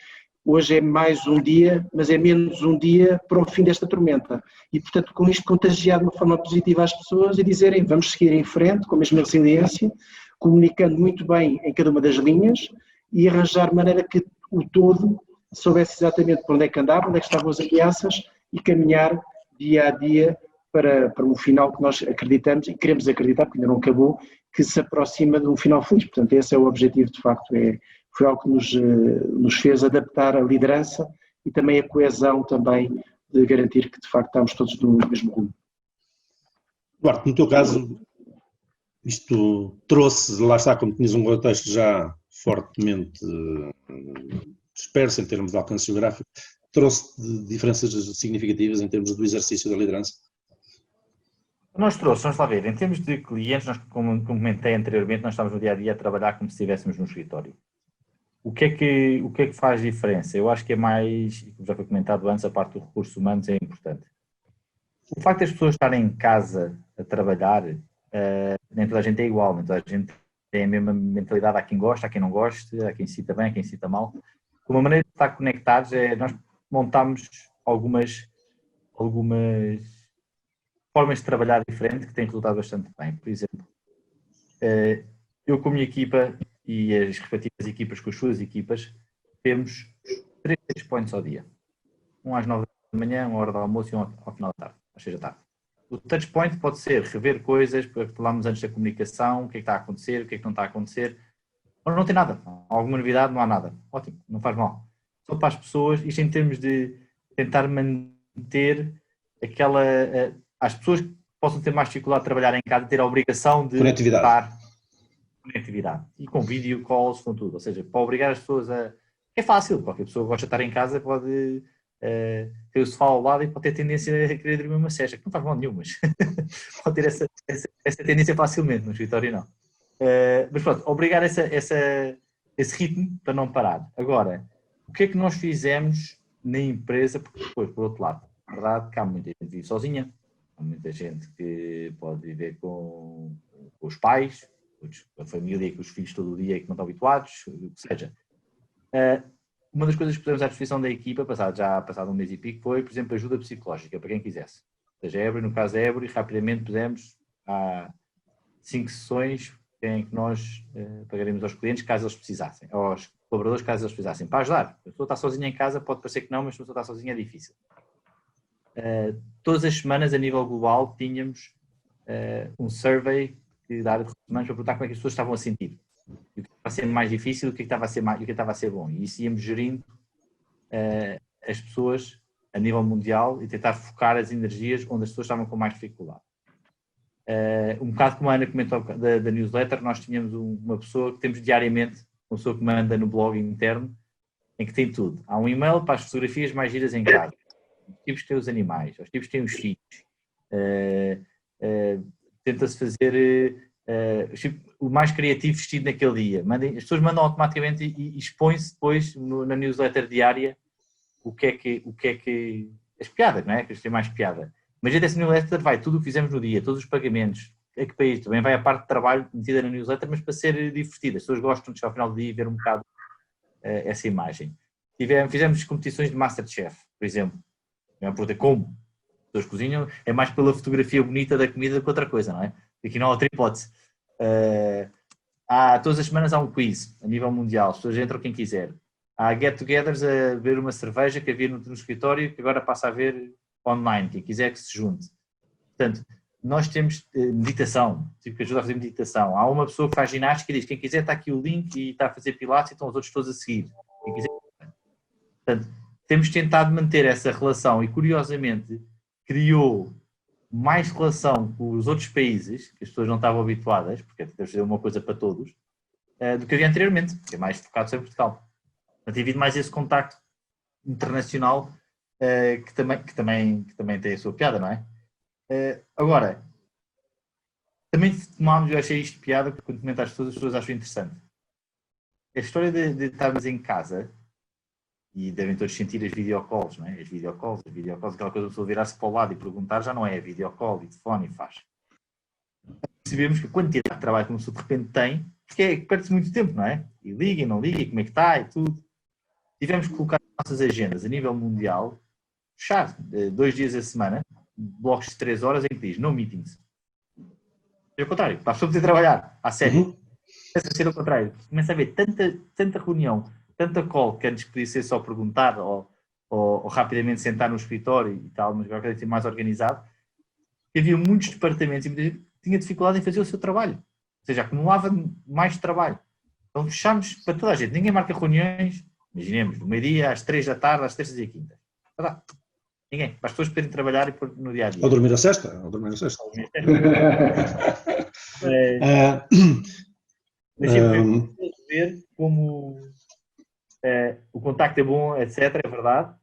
hoje é mais um dia, mas é menos um dia para o fim desta tormenta. E, portanto, com isto contagiar de uma forma positiva as pessoas e dizerem, vamos seguir em frente, com a mesma resiliência, comunicando muito bem em cada uma das linhas e arranjar maneira que o todo soubesse exatamente por onde é que andava, onde é que estavam as ameaças e caminhar dia a dia para um final que nós acreditamos e queremos acreditar, porque ainda não acabou, que se aproxima de um final feliz. Portanto, esse é o objetivo, de facto, foi algo que nos fez adaptar a liderança e também a coesão também de garantir que, de facto, estamos todos no mesmo rumo. Duarte, no teu caso, isto trouxe, lá está, como tinhas um contexto já fortemente disperso em termos de alcance geográfico, trouxe diferenças significativas em termos do exercício da liderança? Vamos lá ver, em termos de clientes, nós, como comentei anteriormente, nós estamos no dia-a-dia a trabalhar como se estivéssemos num escritório. O que é que faz diferença? Eu acho que é mais, como já foi comentado antes, a parte dos recursos humanos é importante. O facto das pessoas estarem em casa a trabalhar, nem toda a gente é igual, nem toda a gente tem a mesma mentalidade, há quem gosta, há quem não gosta, há quem cita bem, há quem cita mal. Uma maneira de estar conectados é, nós montamos algumas formas de trabalhar diferentes que têm resultado bastante bem. Por exemplo, eu com a minha equipa e as respectivas equipas com as suas equipas, temos 3 touchpoints ao dia. Um às 9 da manhã, uma hora do almoço e um ao final da tarde, ou seja, tarde. O touchpoint pode ser rever coisas, porque falámos antes da comunicação, o que é que está a acontecer, o que é que não está a acontecer. Ou não tem nada, há alguma novidade, não há nada. Ótimo, não faz mal. Só para as pessoas, isto em termos de tentar manter aquela... as pessoas que possam ter mais dificuldade de trabalhar em casa, ter a obrigação de estar conectividade. E com video calls, com tudo. Ou seja, para obrigar as pessoas a... É fácil, qualquer pessoa que gosta de estar em casa pode ter o sofá ao lado e pode ter tendência a querer dormir uma sesta, que não faz mal nenhum, mas pode ter essa tendência facilmente, no escritório não. Mas pronto, obrigar esse ritmo para não parar. Agora, o que é que nós fizemos na empresa? Porque depois, por outro lado, a verdade que há muita gente que vive sozinha, há muita gente que pode viver com os pais, com a família, com os filhos todo o dia e que não estão habituados, o que seja. Uma das coisas que pusemos à disposição da equipa, passado um mês e pico, foi, por exemplo, ajuda psicológica, para quem quisesse. Ou seja, no caso da Évora, rapidamente pusemos 5 sessões em que nós pagaremos aos clientes caso eles precisassem, aos colaboradores caso eles precisassem, para ajudar. A pessoa está sozinha em casa, pode parecer que não, mas se a pessoa está sozinha é difícil. Todas as semanas, a nível global, tínhamos um survey da área de recursos humanos para perguntar como é que as pessoas estavam a sentir. O que estava a ser mais difícil, o que estava a ser bom. E isso íamos gerindo as pessoas a nível mundial e tentar focar as energias onde as pessoas estavam com mais dificuldade. Um bocado como a Ana comentou da newsletter, nós tínhamos uma pessoa que temos diariamente, uma pessoa que manda no blog interno, em que tem tudo. Há um e-mail para as fotografias mais giras em casa, os tipos que têm os animais, os tipos que têm os filhos. Tenta-se fazer o mais criativo vestido naquele dia. As pessoas mandam automaticamente e expõem-se depois na newsletter diária o que é que as piadas, não é? Que tem mais piada. Mas dessa newsletter vai tudo o que fizemos no dia, todos os pagamentos, a que país, também vai a parte de trabalho metida na newsletter, mas para ser divertida. As pessoas gostam de chegar ao final do dia e ver um bocado essa imagem. Fizemos competições de Masterchef, por exemplo. Não é por como as pessoas cozinham, é mais pela fotografia bonita da comida do que outra coisa, não é? Aqui não há outra hipótese. Todas as semanas há um quiz a nível mundial, as pessoas entram quem quiser. Há get-togethers a beber uma cerveja que havia no escritório, que agora passa a ver online, quem quiser que se junte. Portanto, nós temos meditação, tipo que ajuda a fazer meditação. Há uma pessoa que faz ginástica e diz, quem quiser está aqui o link e está a fazer pilates e estão os outros todos a seguir. Quem quiser. Portanto, temos tentado manter essa relação e, curiosamente, criou mais relação com os outros países, que as pessoas não estavam habituadas, porque deve ser uma coisa para todos, do que havia anteriormente, que é mais focado sobre Portugal. Portanto, tem havido mais esse contacto internacional que também tem a sua piada, não é? Agora, também tomámos, eu achei isto piada, porque quando comento às pessoas, as pessoas acham interessante. A história de estarmos em casa e devem todos sentir as videocalls, não é? As videocalls, aquela coisa de pessoa virar-se para o lado e perguntar, já não é videocall e telefone e faz. Percebemos que a quantidade de trabalho que uma pessoa de repente tem, porque perde-se muito tempo, não é? E liga e não liga, e como é que está e tudo. Tivemos que colocar as nossas agendas a nível mundial, fechar 2 dias a semana, blocos de 3 horas em que diz no meetings. É o contrário, para a pessoa poder trabalhar, à sério. Começa a ser o contrário. Começa a haver tanta reunião, tanta call, que antes podia ser só perguntar ou rapidamente sentar no escritório e tal, mas agora queria ser mais organizado, que havia muitos departamentos e muita gente tinha dificuldade em fazer o seu trabalho. Ou seja, acumulava mais trabalho. Então fechámos para toda a gente. Ninguém marca reuniões, imaginemos, do meio-dia às 3 da tarde, às terças e quintas. Ninguém. Para as pessoas poderem trabalhar no dia a dia. Ou dormir a sexta. Mas sempre ver como o contacto é bom, etc. É verdade.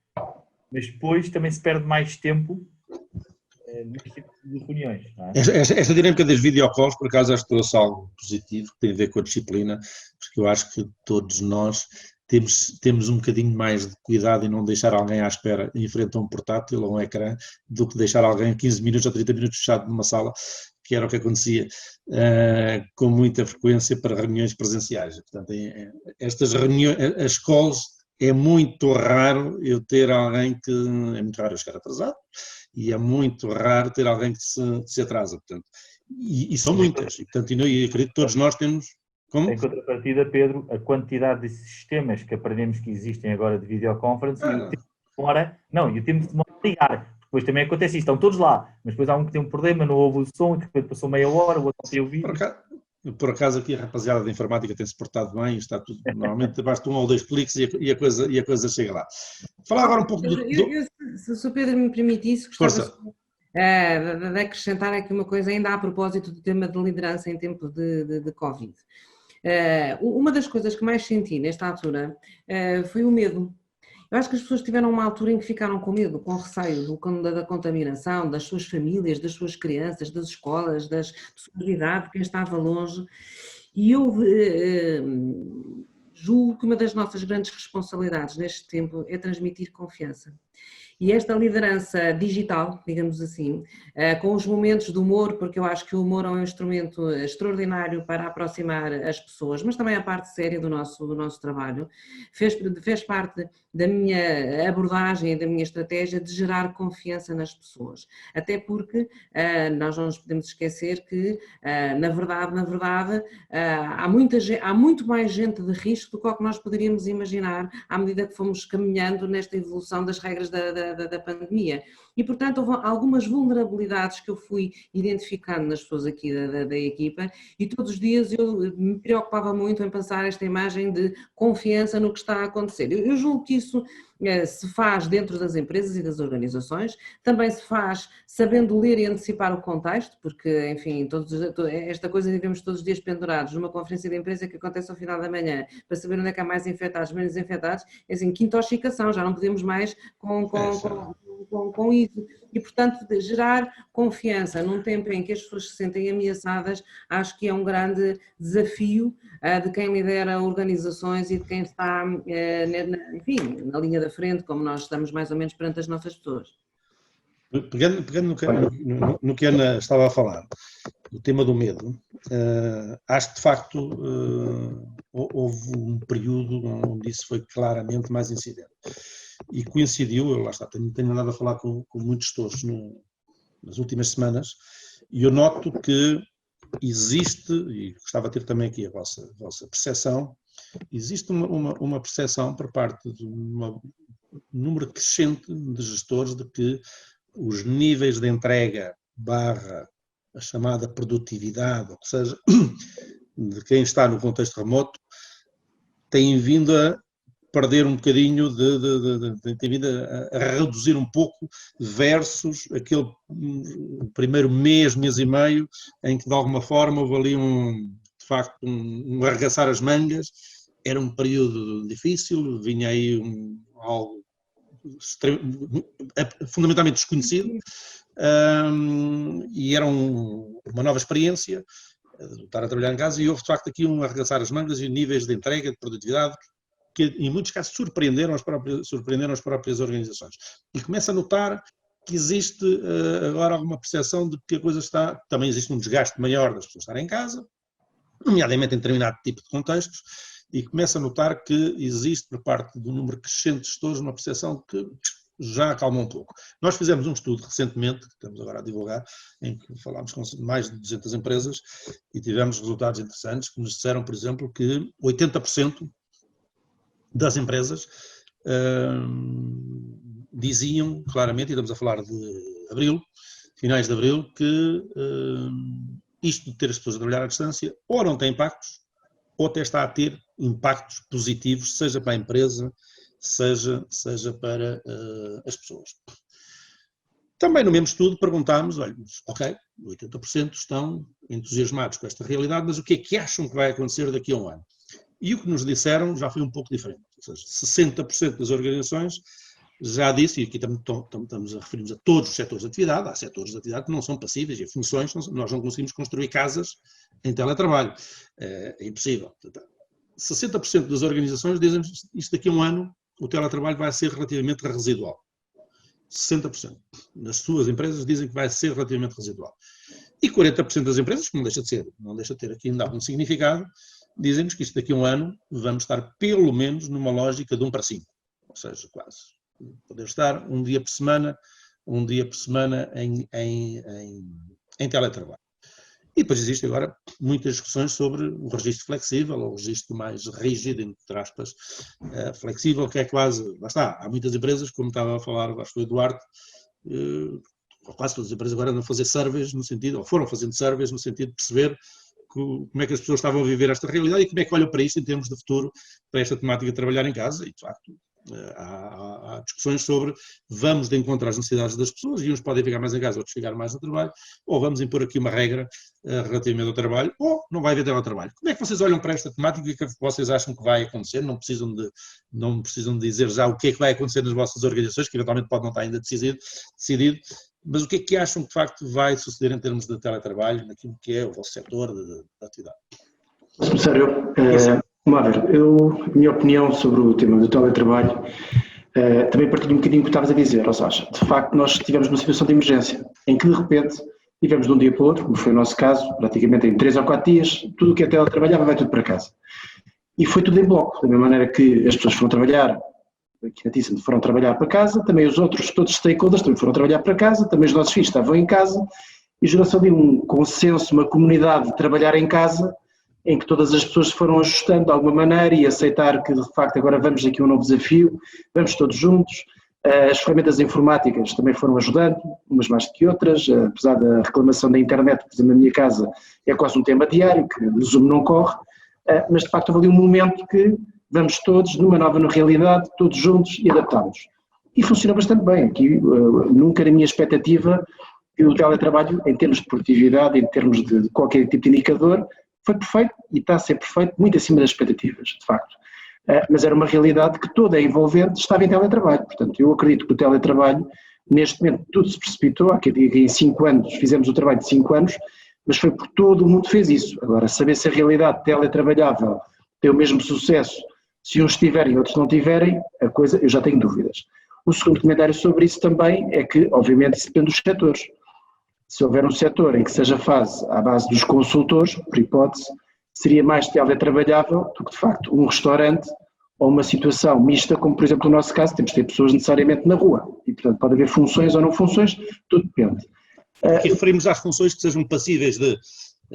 Mas depois também se perde mais tempo neste tipo de reuniões. Não é? Esta dinâmica das videocalls, por acaso, acho que trouxe algo positivo, que tem a ver com a disciplina, porque eu acho que todos nós temos um bocadinho mais de cuidado em não deixar alguém à espera em frente a um portátil ou um ecrã, do que deixar alguém 15 minutos ou 30 minutos fechado numa sala, que era o que acontecia com muita frequência para reuniões presenciais. Portanto, estas reuniões, as calls, é muito raro eu ter alguém que... É muito raro eu chegar atrasado, e é muito raro ter alguém que se atrasa, portanto, e são muitas, e portanto, eu acredito que todos nós temos... Como? Em contrapartida, Pedro, a quantidade de sistemas que aprendemos que existem agora de videoconference e o tempo de demora a ligar. Depois também acontece isso, estão todos lá, mas depois há um que tem um problema, não ouve o som, que passou meia hora, o outro não tem o vídeo. Por acaso aqui a rapaziada da informática tem-se portado bem, está tudo, normalmente basta 1 ou 2 cliques e a coisa chega lá. Falar agora um pouco Se o Pedro me permitisse, gostava de acrescentar aqui uma coisa ainda a propósito do tema de liderança em tempo de Covid. Uma das coisas que mais senti nesta altura foi o medo. Eu acho que as pessoas tiveram uma altura em que ficaram com medo, com receio da contaminação, das suas famílias, das suas crianças, das escolas, da solidariedade, quem estava longe. E eu julgo que uma das nossas grandes responsabilidades neste tempo é transmitir confiança. E esta liderança digital, digamos assim, com os momentos de humor, porque eu acho que o humor é um instrumento extraordinário para aproximar as pessoas, mas também a parte séria do nosso trabalho, fez parte da minha abordagem e da minha estratégia de gerar confiança nas pessoas. Até porque nós não nos podemos esquecer que, na verdade, há muito mais gente de risco do que o que nós poderíamos imaginar à medida que fomos caminhando nesta evolução das regras da pandemia. E, portanto, houve algumas vulnerabilidades que eu fui identificando nas pessoas aqui da equipa e todos os dias eu me preocupava muito em passar esta imagem de confiança no que está a acontecer. Eu julgo que isso se faz dentro das empresas e das organizações, também se faz sabendo ler e antecipar o contexto, porque, enfim, esta coisa de vivemos todos os dias pendurados numa conferência de empresa que acontece ao final da manhã, para saber onde é que há mais infectados, menos infectados, é assim, intoxicação, já não podemos mais com isso. E, portanto, gerar confiança num tempo em que as pessoas se sentem ameaçadas, acho que é um grande desafio de quem lidera organizações e de quem está, enfim, na linha da frente, como nós estamos mais ou menos perante as nossas pessoas. Pegando no que a Ana estava a falar, o tema do medo, acho que de facto houve um período onde isso foi claramente mais incidente. E coincidiu, eu lá está, tenho andado a falar com muitos gestores nas últimas semanas, e eu noto que existe, e gostava de ter também aqui a vossa percepção, existe uma percepção por parte de um número crescente de gestores de que os níveis de entrega / a chamada produtividade, ou seja, de quem está no contexto remoto, têm vindo a perder um bocadinho, tem vindo a reduzir um pouco versus aquele primeiro mês e meio, em que de alguma forma houve ali de facto um arregaçar as mangas. Era um período difícil, vinha aí algo fundamentalmente desconhecido, e era uma nova experiência, estar a trabalhar em casa, e houve de facto aqui um arregaçar as mangas e níveis de entrega, de produtividade que em muitos casos surpreenderam as próprias organizações. E começa a notar que existe agora alguma percepção de que a coisa está, também existe um desgaste maior das pessoas estarem em casa, nomeadamente em determinado tipo de contextos, e começa a notar que existe por parte do número crescente de gestores uma percepção que já acalma um pouco. Nós fizemos um estudo recentemente, que estamos agora a divulgar, em que falámos com mais de 200 empresas e tivemos resultados interessantes que nos disseram, por exemplo, que 80% das empresas diziam claramente, e estamos a falar de abril, finais de abril, que isto de ter as pessoas a trabalhar à distância ou não tem impactos, ou até está a ter impactos positivos, seja para a empresa, seja para as pessoas. Também no mesmo estudo perguntámos, olha, ok, 80% estão entusiasmados com esta realidade, mas o que é que acham que vai acontecer daqui a um ano? E o que nos disseram já foi um pouco diferente, ou seja, 60% das organizações já disse, e aqui estamos a referirmos a todos os setores de atividade, há setores de atividade que não são passíveis e funções, nós não conseguimos construir casas em teletrabalho, é impossível. 60% das organizações dizem isto daqui a um ano, o teletrabalho vai ser relativamente residual. 60% das suas empresas dizem que vai ser relativamente residual. E 40% das empresas, que não deixa de ter aqui ainda algum significado, dizem-nos que isto daqui a um ano vamos estar pelo menos numa lógica de 1 para 5, ou seja, quase. Poder estar um dia por semana em teletrabalho. E depois existe agora muitas discussões sobre o registro flexível, ou o registro mais rígido, entre aspas, flexível, que é quase, lá está, há muitas empresas, como estava a falar, acho que foi o Duarte, quase todas as empresas agora andam a fazer surveys no sentido, ou foram fazendo surveys no sentido de perceber como é que as pessoas estavam a viver esta realidade e como é que olham para isto em termos de futuro, para esta temática de trabalhar em casa, e de facto há discussões sobre vamos de encontro às necessidades das pessoas e uns podem ficar mais em casa, outros ficar mais no trabalho, ou vamos impor aqui uma regra relativamente ao trabalho, ou não vai haver teletrabalho. Como é que vocês olham para esta temática e o que vocês acham que vai acontecer? Não precisam de dizer já o que é que vai acontecer nas vossas organizações, que eventualmente pode não estar ainda decidido, mas o que é que acham que de facto vai suceder em termos de teletrabalho, naquilo que é o vosso setor de atividade? Sério, vamos lá ver, a minha opinião sobre o tema do teletrabalho, também partilho um bocadinho do que estavas a dizer, ou seja, de facto nós estivemos numa situação de emergência, em que de repente tivemos de um dia para o outro, como foi o nosso caso, praticamente em 3 ou 4 dias, tudo o que é teletrabalhava vai tudo para casa. E foi tudo em bloco, da mesma maneira que as pessoas foram trabalhar, aqui na Thyssen foram trabalhar para casa, também os outros, todos os stakeholders também foram trabalhar para casa, também os nossos filhos estavam em casa, e gerou-se ali um consenso, uma comunidade de trabalhar em casa, em que todas as pessoas se foram ajustando de alguma maneira e aceitar que de facto agora vamos aqui a um novo desafio, vamos todos juntos. As ferramentas informáticas também foram ajudando, umas mais do que outras, apesar da reclamação da internet, por exemplo, na minha casa é quase um tema diário, que o Zoom não corre, mas de facto houve ali um momento que vamos todos numa nova realidade, todos juntos e adaptamos. E funcionou bastante bem. Aqui nunca na minha expectativa que o teletrabalho, em termos de produtividade, em termos de qualquer tipo de indicador, foi perfeito e está a ser perfeito, muito acima das expectativas, de facto. Mas era uma realidade que toda a envolvente estava em teletrabalho. Portanto, eu acredito que o teletrabalho, neste momento, tudo se precipitou. Há quem diga que em 5 anos, fizemos o trabalho de 5 anos, mas foi porque todo o mundo fez isso. Agora, saber se a realidade teletrabalhável tem o mesmo sucesso, se uns tiverem e outros não tiverem, a coisa, eu já tenho dúvidas. O segundo comentário sobre isso também é que, obviamente, isso depende dos setores. Se houver um setor em que seja à base dos consultores, por hipótese, seria mais teletrabalhável do que, de facto, um restaurante ou uma situação mista, como, por exemplo, no nosso caso, temos de ter pessoas necessariamente na rua. E, portanto, pode haver funções ou não funções, tudo depende. Aqui referimos às funções que sejam passíveis de...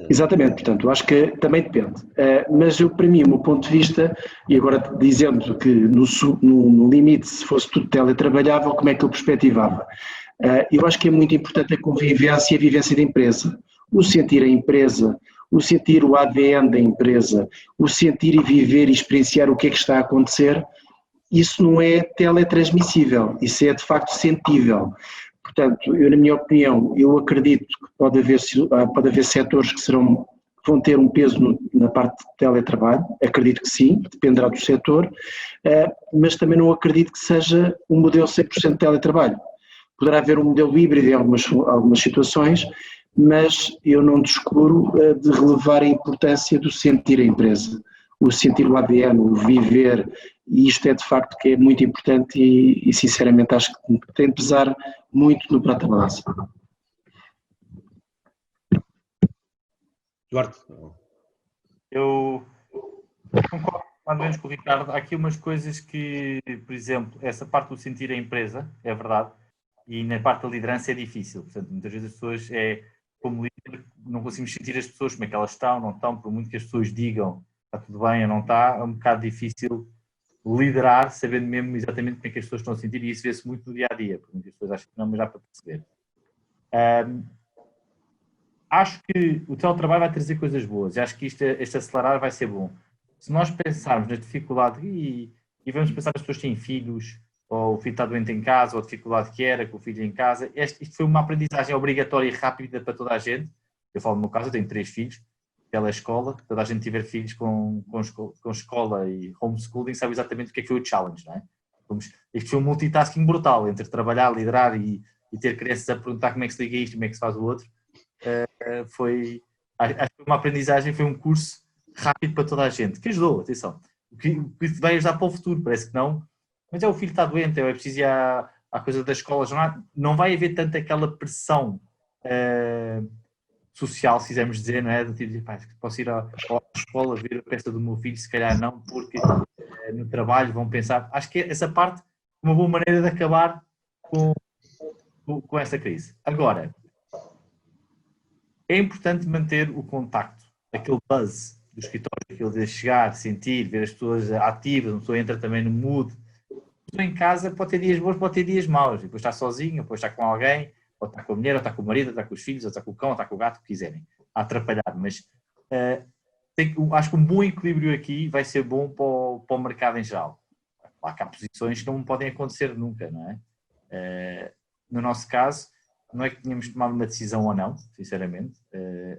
Exatamente, portanto, acho que também depende. Mas eu, para mim, o meu ponto de vista, e agora dizendo que no limite, se fosse tudo teletrabalhável, como é que eu perspectivava? Eu acho que é muito importante a convivência e a vivência da empresa, o sentir a empresa, o sentir o ADN da empresa, o sentir e viver e experienciar o que é que está a acontecer, isso não é teletransmissível, isso é de facto sentível. Portanto, eu, na minha opinião, eu acredito que pode haver setores que vão ter um peso na parte de teletrabalho, acredito que sim, dependerá do setor, mas também não acredito que seja um modelo 100% de teletrabalho. Poderá haver um modelo híbrido em algumas situações, mas eu não descuro de relevar a importância do sentir a empresa, o sentir o ADN, o viver, e isto é de facto que é muito importante e sinceramente acho que tem de pesar muito no prato da balança. Eduardo. Eu concordo mais ou menos com o Ricardo. Há aqui umas coisas que, por exemplo, essa parte do sentir a empresa, é verdade, e na parte da liderança é difícil. Portanto, muitas vezes as pessoas, como líder, não conseguimos sentir as pessoas, como é que elas estão, não estão, por muito que as pessoas digam está tudo bem ou não está, é um bocado difícil liderar, sabendo mesmo exatamente como é que as pessoas estão a sentir, e isso vê-se muito no dia-a-dia, porque muitas pessoas acham que não, mas dá para perceber. Acho que o teletrabalho vai trazer coisas boas, e acho que este acelerar vai ser bom. Se nós pensarmos na dificuldade, e vamos pensar nas pessoas que têm filhos, ou o filho está doente em casa, ou a dificuldade que era com o filho em casa, isto foi uma aprendizagem obrigatória e rápida para toda a gente. Eu falo no meu caso, eu tenho 3 filhos, telescola, toda a gente tiver filhos com escola e homeschooling sabe exatamente o que foi o challenge, não é? Isto foi um multitasking brutal, entre trabalhar, liderar e ter crianças a perguntar como é que se liga isto, como é que se faz o outro. Acho que foi uma aprendizagem, foi um curso rápido para toda a gente, que ajudou, atenção, o que vai ajudar para o futuro, parece que não, mas o filho está doente, é preciso ir à coisa da escola, não vai haver tanta aquela pressão social, se quisermos dizer, não é? Do tipo de, posso ir à escola ver a peça do meu filho, se calhar não, porque no trabalho vão pensar. Acho que essa parte é uma boa maneira de acabar com essa crise. Agora, é importante manter o contacto, aquele buzz do escritório, aquele de chegar, sentir, ver as pessoas ativas, uma pessoa entra também no mood. A pessoa em casa pode ter dias bons, pode ter dias maus, depois está sozinho, depois está com alguém, ou está com a mulher, ou está com o marido, ou está com os filhos, ou está com o cão, ou está com o gato, o que quiserem, a atrapalhar. Mas acho que um bom equilíbrio aqui vai ser bom para o mercado em geral. Claro que há posições que não podem acontecer nunca, não é? No nosso caso, não é que tínhamos tomado uma decisão ou não, sinceramente.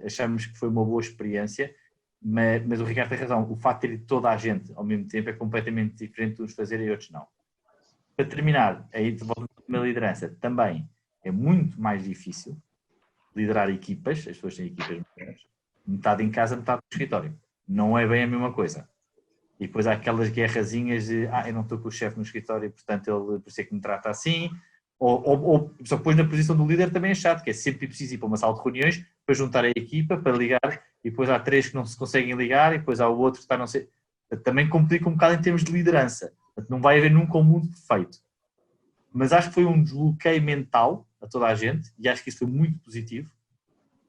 Achamos que foi uma boa experiência, mas o Ricardo tem razão. O facto de ter toda a gente ao mesmo tempo é completamente diferente de uns fazerem e outros não. Para terminar, aí de volta na liderança, também é muito mais difícil liderar equipas, as pessoas têm equipas maiores, metade em casa, metade no escritório. Não é bem a mesma coisa. E depois há aquelas guerrazinhas de eu não estou com o chefe no escritório, portanto ele por isso é que me trata assim, ou só que depois na posição do líder também é chato, que é sempre preciso ir para uma sala de reuniões para juntar a equipa, para ligar, e depois há 3 que não se conseguem ligar, e depois há o outro que está não sei... Também complica um bocado em termos de liderança. Portanto, não vai haver nunca um mundo perfeito. Mas acho que foi um desbloqueio mental a toda a gente, e acho que isso foi muito positivo.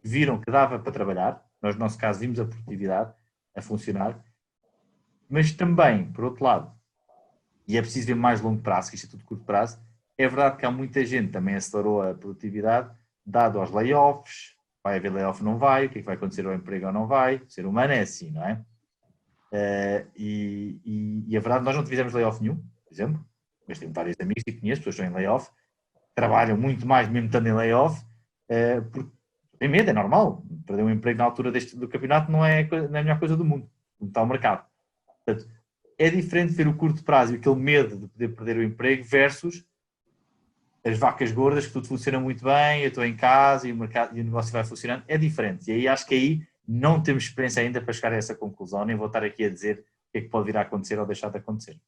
Viram que dava para trabalhar, nós no nosso caso vimos a produtividade a funcionar, mas também, por outro lado, e é preciso ver mais longo prazo, que isto é tudo curto prazo, é verdade que há muita gente que também acelerou a produtividade, dado aos layoffs, vai haver layoff ou não vai, o que é que vai acontecer ao emprego ou não vai, o ser humano é assim, não é? E a verdade, nós não tivemos layoff nenhum, por exemplo, mas tenho vários amigos e conheço, pessoas que estão em layoff, trabalham muito mais mesmo estando em layoff, porque tem medo, é normal, perder um emprego na altura do campeonato não é a melhor coisa do mundo, como está o mercado. Portanto, é diferente ver o curto prazo e aquele medo de poder perder o emprego versus as vacas gordas, que tudo funciona muito bem, eu estou em casa e o mercado e o negócio vai funcionando, é diferente. E aí acho que aí não temos experiência ainda para chegar a essa conclusão, nem vou estar aqui a dizer o que é que pode vir a acontecer ou deixar de acontecer.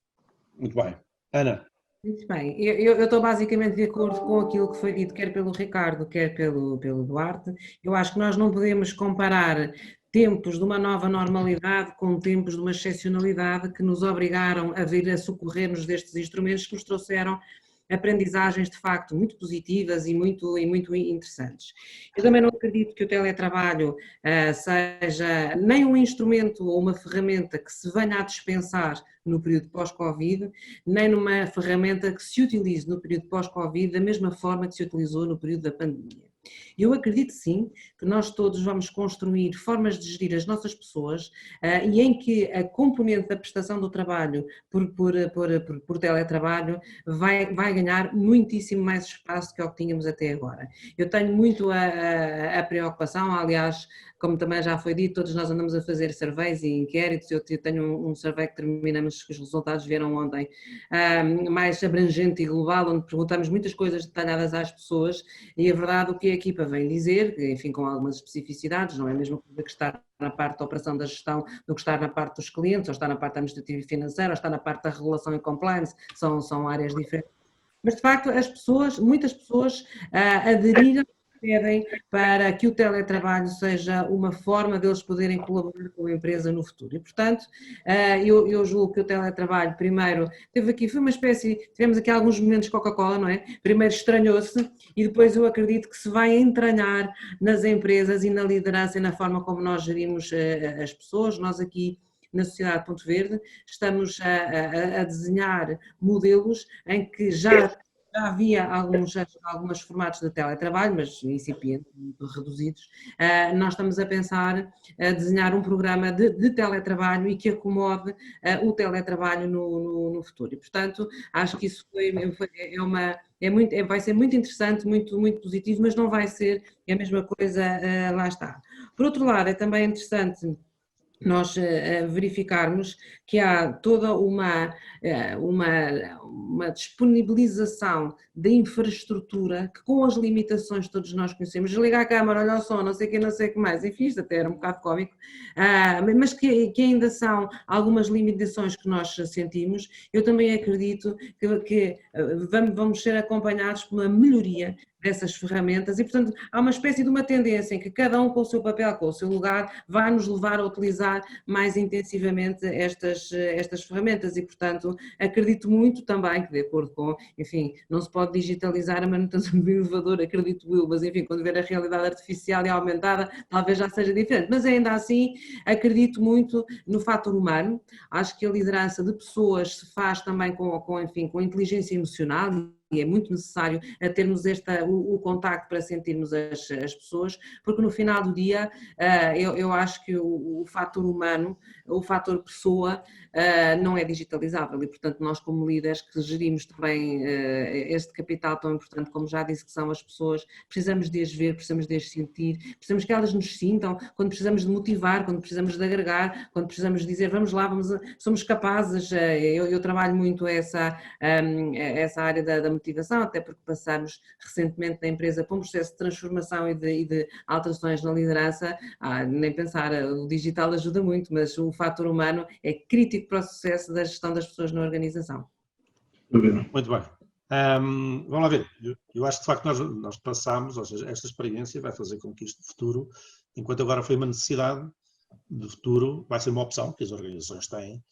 Muito bem. Ana. Muito bem, eu estou basicamente de acordo com aquilo que foi dito, quer pelo Ricardo, quer pelo Duarte. Eu acho que nós não podemos comparar tempos de uma nova normalidade com tempos de uma excepcionalidade que nos obrigaram a vir a socorrer-nos destes instrumentos que nos trouxeram aprendizagens de facto muito positivas e muito interessantes. Eu também não acredito que o teletrabalho seja nem um instrumento ou uma ferramenta que se venha a dispensar no período pós-Covid, nem numa ferramenta que se utilize no período pós-Covid da mesma forma que se utilizou no período da pandemia. Eu acredito sim que nós todos vamos construir formas de gerir as nossas pessoas e em que a componente da prestação do trabalho por teletrabalho vai ganhar muitíssimo mais espaço que o que tínhamos até agora. Eu tenho muito a preocupação, aliás, como também já foi dito, todos nós andamos a fazer surveys e inquéritos, eu tenho um survey que terminamos, que os resultados vieram ontem, mais abrangente e global, onde perguntamos muitas coisas detalhadas às pessoas e a verdade o que equipa vem dizer, enfim, com algumas especificidades, não é a mesma coisa que estar na parte da operação da gestão do que estar na parte dos clientes, ou estar na parte administrativa e financeira, ou estar na parte da regulação e compliance, são áreas diferentes. Mas, de facto, muitas pessoas aderiram, pedem para que o teletrabalho seja uma forma deles poderem colaborar com a empresa no futuro. E, portanto, eu julgo que o teletrabalho, primeiro, tivemos aqui alguns momentos de Coca-Cola, não é? Primeiro estranhou-se e depois eu acredito que se vai entranhar nas empresas e na liderança e na forma como nós gerimos as pessoas. Nós aqui, na Sociedade Ponto Verde, estamos a desenhar modelos em que já havia alguns formatos de teletrabalho, mas incipientes, muito reduzidos. Nós estamos a pensar a desenhar um programa de teletrabalho e que acomode o teletrabalho no futuro. E, portanto, acho que isso vai ser muito interessante, muito, muito positivo, mas não vai ser a mesma coisa, lá está. Por outro lado, é também interessante nós verificarmos que há toda uma disponibilização da infraestrutura que, com as limitações que todos nós conhecemos, ligar a câmara, olha o som, não sei o que mais, enfim, isto até era um bocado cómico, mas que ainda são algumas limitações que nós sentimos. Eu também acredito que vamos ser acompanhados por uma melhoria dessas ferramentas e, portanto, há uma espécie de uma tendência em que cada um com o seu papel, com o seu lugar, vai nos levar a utilizar mais intensivamente estas ferramentas e, portanto, acredito muito também que, de acordo com, enfim, não se pode digitalizar a manutenção do elevador, acredito eu, mas, enfim, quando ver a realidade artificial e aumentada, talvez já seja diferente, mas ainda assim acredito muito no fator humano. Acho que a liderança de pessoas se faz também com inteligência emocional, e é muito necessário termos o contacto para sentirmos as pessoas, porque no final do dia eu acho que o fator humano, o fator pessoa não é digitalizável e, portanto, nós como líderes que gerimos também este capital tão importante, como já disse que são as pessoas, precisamos de as ver, precisamos de as sentir, precisamos que elas nos sintam, quando precisamos de motivar, quando precisamos de agregar, quando precisamos de dizer vamos lá, somos capazes, eu trabalho muito essa área da motivação, até porque passamos recentemente na empresa por um processo de transformação e de alterações na liderança, nem pensar, o digital ajuda muito, mas o fator humano é crítico para o sucesso da gestão das pessoas na organização. Muito bem. Vamos lá ver, eu acho que de facto nós passámos, ou seja, esta experiência vai fazer com que isto de futuro, enquanto agora foi uma necessidade, de futuro vai ser uma opção que as organizações têm,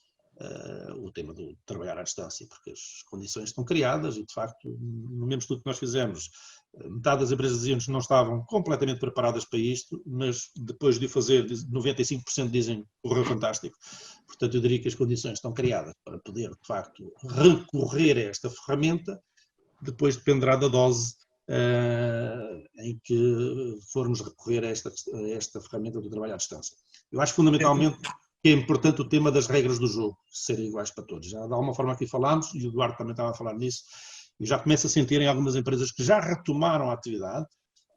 o tema do trabalhar à distância, porque as condições estão criadas e, de facto, no mesmo estudo que nós fizemos, metade das empresas diziam que não estavam completamente preparadas para isto, mas depois de o fazer, 95% dizem correu fantástico. Portanto, eu diria que as condições estão criadas para poder, de facto, recorrer a esta ferramenta, depois dependerá da dose em que formos recorrer a esta ferramenta do trabalho à distância. Eu acho fundamentalmente que é importante o tema das regras do jogo serem iguais para todos. Já de alguma forma aqui falámos, e o Eduardo também estava a falar nisso, e já começo a sentir em algumas empresas que já retomaram a atividade,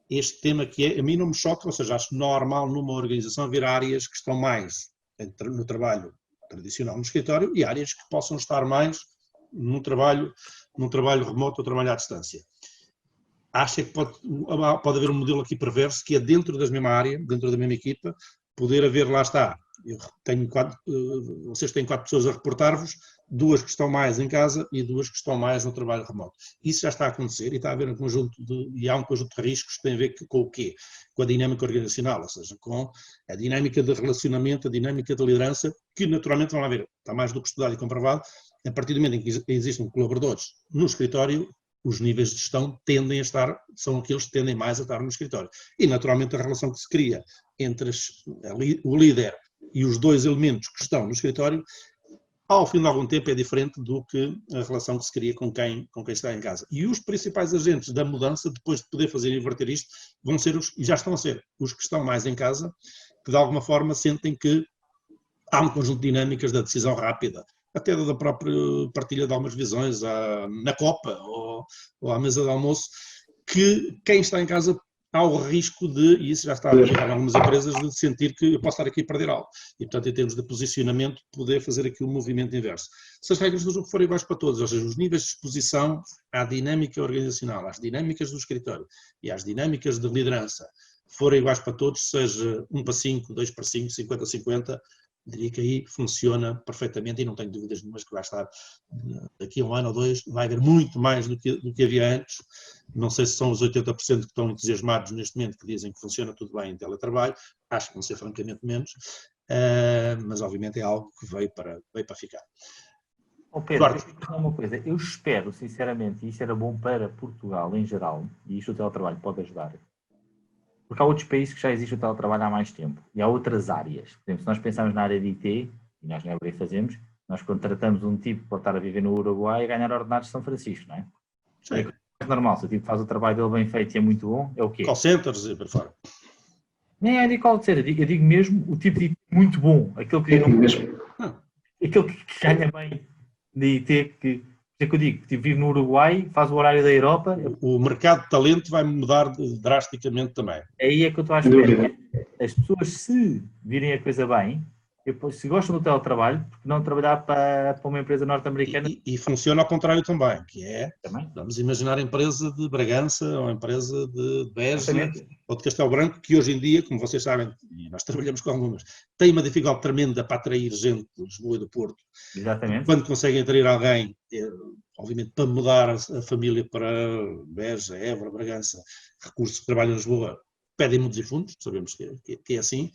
este tema que a mim não me choca, ou seja, acho normal numa organização haver áreas que estão mais no trabalho tradicional no escritório e áreas que possam estar mais num trabalho remoto ou trabalho à distância. Acho que pode haver um modelo aqui perverso, que é dentro da mesma área, dentro da mesma equipa, poder haver, lá está, vocês têm 4 pessoas a reportar-vos, 2 que estão mais em casa e 2 que estão mais no trabalho remoto. Isso já está a acontecer e está a haver e há um conjunto de riscos que tem a ver com o quê? Com a dinâmica organizacional, ou seja, com a dinâmica de relacionamento, a dinâmica de liderança, que naturalmente, vão lá ver, está mais do que estudado e comprovado, a partir do momento em que existem colaboradores no escritório, os níveis de gestão são aqueles que tendem mais a estar no escritório. E naturalmente a relação que se cria entre o líder e os 2 elementos que estão no escritório, ao fim de algum tempo é diferente do que a relação que se cria com quem está em casa. E os principais agentes da mudança, depois de poder fazer inverter isto, vão ser e já estão a ser, os que estão mais em casa, que de alguma forma sentem que há um conjunto de dinâmicas da decisão rápida, até da própria partilha de algumas visões na copa ou à mesa de almoço, que quem está em casa há o risco de, e isso já está a aplicar em algumas empresas, de sentir que eu posso estar aqui a perder algo. E, portanto, em termos de posicionamento, poder fazer aqui um movimento inverso. Se as regras do jogo forem iguais para todos, ou seja, os níveis de exposição à dinâmica organizacional, às dinâmicas do escritório e às dinâmicas de liderança, forem iguais para todos, seja 1 para 5, 2 para 5, 50 a 50, diria que aí funciona perfeitamente e não tenho dúvidas nenhumas que vai estar daqui a 1 ano ou 2, vai haver muito mais do que havia antes. Não sei se são os 80% que estão entusiasmados neste momento que dizem que funciona tudo bem em teletrabalho, acho que vão ser francamente menos, mas obviamente é algo que veio para ficar. Oh Pedro, deixa-me falar uma coisa, eu espero sinceramente, e isto era bom para Portugal em geral, e isto o teletrabalho pode ajudar, porque há outros países que já existe o teletrabalho há mais tempo, e há outras áreas. Por exemplo, se nós pensarmos na área de IT, e nós na Ebre fazemos, nós contratamos um tipo para estar a viver no Uruguai e ganhar ordenados de São Francisco, não é? Sim. É normal, se o tipo faz o trabalho dele bem feito e é muito bom, é o quê? Call centers e para fora. Nem é de call center, eu digo mesmo o tipo de IT muito bom, aquele que, aquele que ganha bem de IT, que é que eu digo, que vive no Uruguai, faz o horário da Europa. O mercado de talento vai mudar drasticamente também. Aí é que eu estou à espera. As pessoas, se virem a coisa bem, se gostam do teletrabalho, porque não trabalhar para uma empresa norte-americana. E funciona ao contrário também, que é, também? Vamos imaginar a empresa de Bragança ou a empresa de Beja Exatamente. ou de Castelo Branco, que hoje em dia, como vocês sabem, e nós trabalhamos com algumas, tem uma dificuldade tremenda para atrair gente de Lisboa e do Porto. Exatamente. Quando conseguem atrair alguém, obviamente para mudar a família para Beja, Évora, Bragança, recursos que trabalham em Lisboa, pedem muitos e fundos, sabemos que é assim,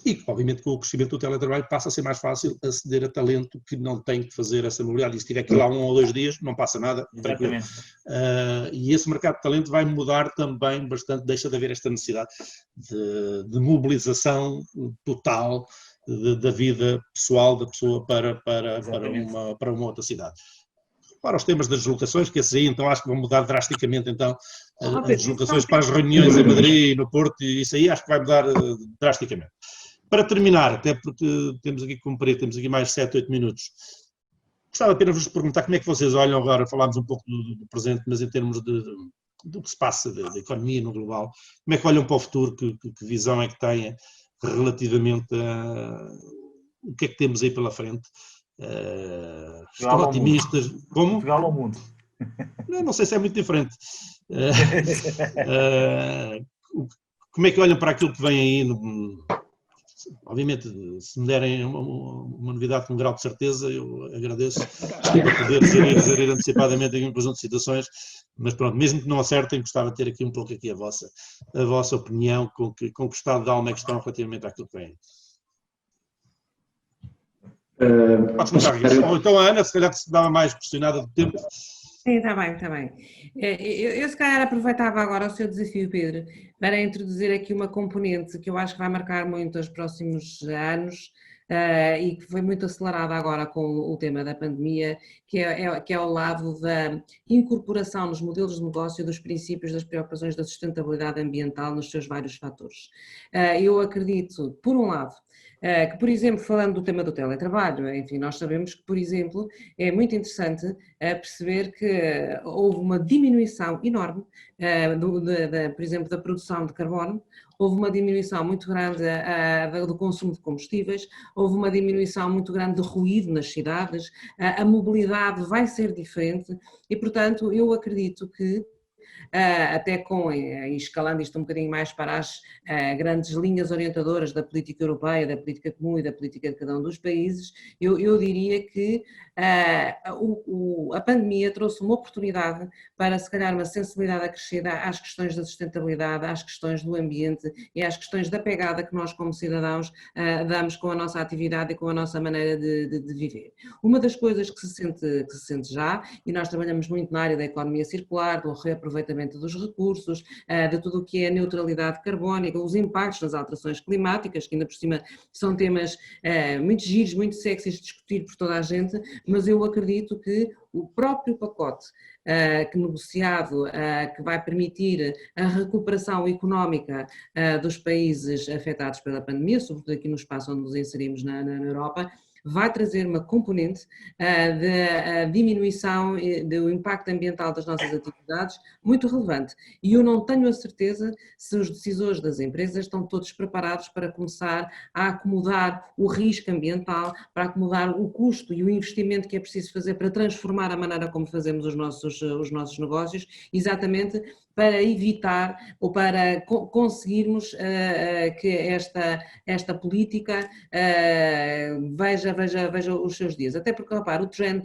e obviamente com o crescimento do teletrabalho passa a ser mais fácil aceder a talento que não tem que fazer essa mobilidade. E se tiver que ir lá 1 ou 2 dias, não passa nada, tranquilo. E esse mercado de talento vai mudar também bastante, deixa de haver esta necessidade de mobilização total da vida pessoal da pessoa para uma outra cidade. Para os temas das deslocações, que esses aí então acho que vão mudar drasticamente então as deslocações para as reuniões em Madrid e no Porto, e isso aí acho que vai mudar drasticamente. Para terminar, até porque temos aqui que cumprir, temos aqui mais 7, 8 minutos, gostava apenas de vos perguntar como é que vocês olham agora, falámos um pouco do presente, mas em termos do que se passa da economia no global, como é que olham para o futuro, que visão é que têm relativamente a o que é que temos aí pela frente? Estão otimistas? Como? Portugal ao mundo. Não sei se é muito diferente. Como é que olham para aquilo que vem aí? Obviamente, se me derem uma novidade com um grau de certeza, eu agradeço poder gerir antecipadamente aqui um conjunto de situações, mas pronto, mesmo que não acertem, gostava de ter aqui um pouco aqui a vossa opinião, com que estado de alma é que estão relativamente àquilo que vem. Podes começar, ou então a Ana, se calhar que se dava mais pressionada do tempo. Sim, está bem, está bem. Eu se calhar aproveitava agora o seu desafio, Pedro, para introduzir aqui uma componente que eu acho que vai marcar muito os próximos anos e que foi muito acelerada agora com o tema da pandemia, que é ao lado da incorporação nos modelos de negócio dos princípios das preocupações da sustentabilidade ambiental nos seus vários fatores. Eu acredito, por um lado, que, por exemplo, falando do tema do teletrabalho, enfim, nós sabemos que, por exemplo, é muito interessante perceber que houve uma diminuição enorme, por exemplo, da produção de carbono, houve uma diminuição muito grande do consumo de combustíveis, houve uma diminuição muito grande de ruído nas cidades, a mobilidade vai ser diferente e, portanto, eu acredito que até escalando isto um bocadinho mais para as grandes linhas orientadoras da política europeia, da política comum e da política de cada um dos países, eu diria que a pandemia trouxe uma oportunidade para, se calhar, uma sensibilidade acrescida às questões da sustentabilidade, às questões do ambiente e às questões da pegada que nós, como cidadãos, damos com a nossa atividade e com a nossa maneira de viver. Uma das coisas que se sente já, e nós trabalhamos muito na área da economia circular, do reaproveitamento dos recursos, de tudo o que é a neutralidade carbónica, os impactos nas alterações climáticas, que ainda por cima são temas muito giros, muito sexys de discutir por toda a gente, mas eu acredito que o próprio pacote negociado, que vai permitir a recuperação económica dos países afetados pela pandemia, sobretudo aqui no espaço onde nos inserimos na Europa, vai trazer uma componente de diminuição do impacto ambiental das nossas atividades muito relevante. E eu não tenho a certeza se os decisores das empresas estão todos preparados para começar a acomodar o risco ambiental, para acomodar o custo e o investimento que é preciso fazer para transformar a maneira como fazemos os nossos negócios, exatamente para evitar ou para conseguirmos que esta política veja os seus dias. Até porque, repara, o trend,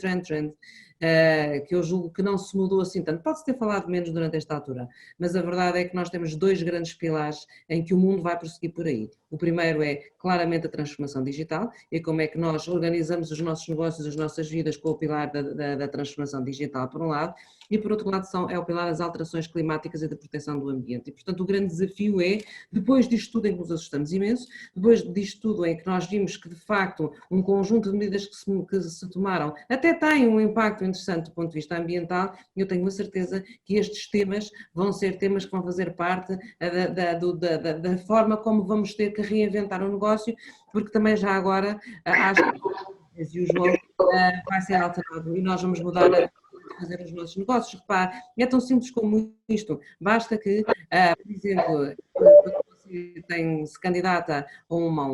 que eu julgo que não se mudou assim tanto. Pode-se ter falado menos durante esta altura, mas a verdade é que nós temos 2 grandes pilares em que o mundo vai prosseguir por aí. O primeiro é claramente a transformação digital e como é que nós organizamos os nossos negócios, as nossas vidas com o pilar da transformação digital, por um lado, e por outro lado é o pilar das alterações climáticas e da proteção do ambiente. E, portanto, o grande desafio é, depois disto tudo em que nos assustamos imenso, depois disto tudo em que nós vimos que, de facto, um conjunto de medidas que se tomaram até tem um impacto interessante do ponto de vista ambiental, eu tenho a certeza que estes temas vão ser temas que vão fazer parte da forma como vamos ter que reinventar o negócio, porque também já agora acho que as usual vai ser alterado e nós vamos mudar a fazer os nossos negócios. Repare, é tão simples como isto, basta que, por exemplo, você se candidata a uma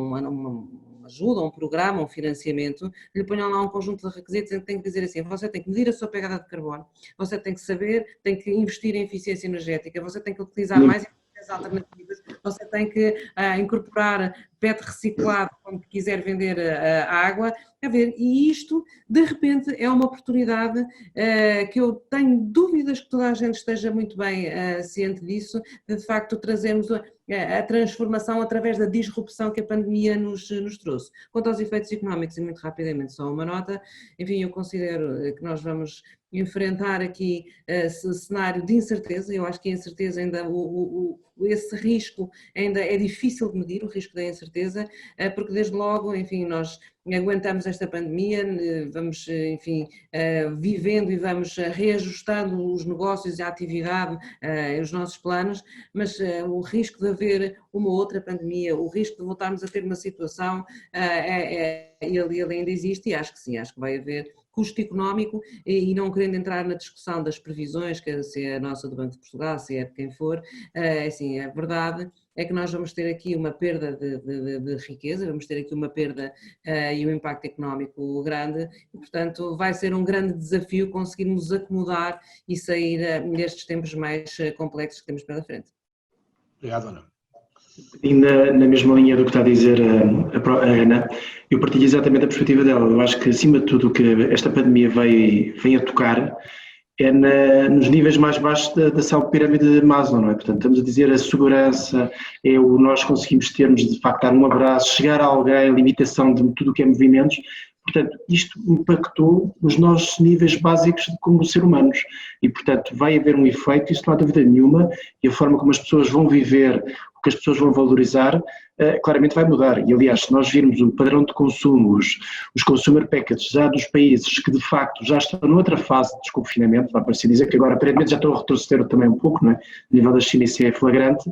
ajuda, um programa, um financiamento, lhe ponham lá um conjunto de requisitos em que tem que dizer assim, você tem que medir a sua pegada de carbono, você tem que saber, tem que investir em eficiência energética, você tem que utilizar mais energias alternativas, você tem que incorporar PET reciclado quando quiser vender a água, a ver, e isto de repente é uma oportunidade que eu tenho dúvidas que toda a gente esteja muito bem ciente disso, de facto trazermos a transformação através da disrupção que a pandemia nos trouxe. Quanto aos efeitos económicos, e muito rapidamente só uma nota, enfim, eu considero que nós vamos enfrentar aqui esse cenário de incerteza, eu acho que a incerteza ainda, esse risco ainda é difícil de medir, o risco da incerteza, porque desde logo, enfim, nós aguentamos esta pandemia, vamos, enfim, vivendo e vamos reajustando os negócios e a atividade, os nossos planos, mas o risco de haver uma outra pandemia, o risco de voltarmos a ter uma situação, ele ainda existe e acho que sim, acho que vai haver custo económico e não querendo entrar na discussão das previsões, que se é a nossa do Banco de Portugal, se é de quem for, assim, a verdade é que nós vamos ter aqui uma perda de riqueza, vamos ter aqui uma perda e um impacto económico grande e, portanto, vai ser um grande desafio conseguirmos acomodar e sair destes tempos mais complexos que temos pela frente. Obrigado, Ana. Ainda na mesma linha do que está a dizer a Ana, eu partilho exatamente a perspectiva dela. Eu acho que, acima de tudo, o que esta pandemia vem a tocar é nos níveis mais baixos da tal pirâmide de Maslow, não é? Portanto, estamos a dizer a segurança, é o nós conseguimos termos, de facto, dar um abraço, chegar a alguém, a limitação de tudo o que é movimentos. Portanto, isto impactou os nossos níveis básicos como ser humanos e, portanto, vai haver um efeito, isso não há dúvida nenhuma, e a forma como as pessoas vão viver, o que as pessoas vão valorizar, claramente vai mudar. E, aliás, se nós virmos o padrão de consumo, os consumer packages já dos países que, de facto, já estão noutra fase de desconfinamento, vai parecer dizer que agora, aparentemente, já estão a retroceder também um pouco, não é? A nível da China isso é flagrante.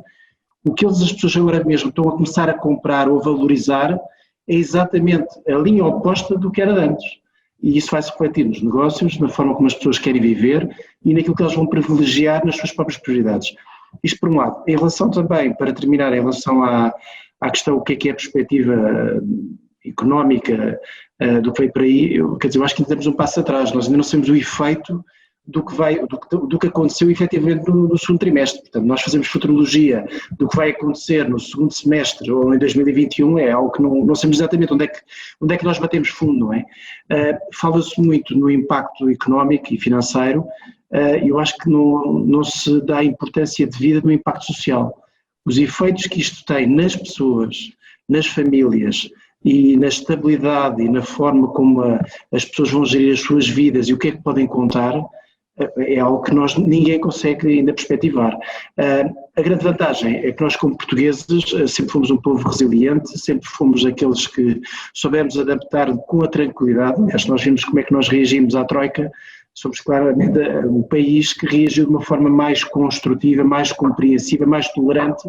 O que as pessoas agora mesmo estão a começar a comprar ou a valorizar é exatamente a linha oposta do que era antes. E isso vai se refletir nos negócios, na forma como as pessoas querem viver e naquilo que elas vão privilegiar nas suas próprias prioridades. Isto por um lado. Em relação também, para terminar, em relação à questão, o que é a perspectiva económica do que veio por aí, eu acho que ainda temos um passo atrás. Nós ainda não sabemos o efeito do que aconteceu efetivamente no segundo trimestre. Portanto, nós fazemos futurologia do que vai acontecer no segundo semestre ou em 2021, é algo que não sabemos exatamente onde é que nós batemos fundo, não é? Fala-se muito no impacto económico e financeiro, e eu acho que não se dá a importância devida no impacto social. Os efeitos que isto tem nas pessoas, nas famílias, e na estabilidade e na forma como as pessoas vão gerir as suas vidas e o que é que podem contar, é algo que ninguém consegue ainda perspectivar. A grande vantagem é que nós, como portugueses, sempre fomos um povo resiliente, sempre fomos aqueles que soubemos adaptar com a tranquilidade. Aliás, nós vimos como é que nós reagimos à Troika, somos claramente um país que reagiu de uma forma mais construtiva, mais compreensiva, mais tolerante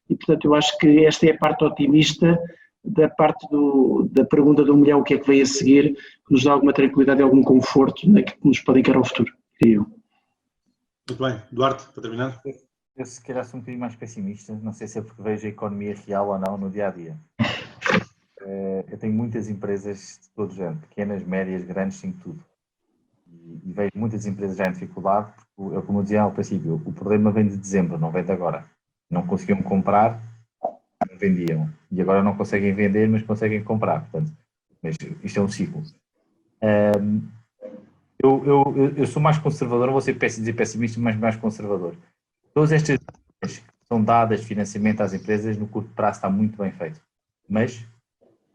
e, portanto, eu acho que esta é a parte otimista da parte da pergunta do milhão, o que é que veio a seguir, que nos dá alguma tranquilidade e algum conforto, né, que nos pode encarar ao futuro. Muito bem. Duarte, para terminar. Eu se calhar sou um bocadinho mais pessimista, não sei se é porque vejo a economia real ou não no dia a dia. Eu tenho muitas empresas de todo género, pequenas, médias, grandes, sim, tudo. E vejo muitas empresas já em dificuldade, porque, como eu dizia ao princípio, o problema vem de dezembro, não vem de agora. Não conseguiam comprar, não vendiam. E agora não conseguem vender, mas conseguem comprar. Portanto, mas isto é um ciclo. Eu sou mais conservador, não vou dizer pessimista, mas mais conservador. Todas estas que são dadas financiamento às empresas, no curto prazo está muito bem feito. Mas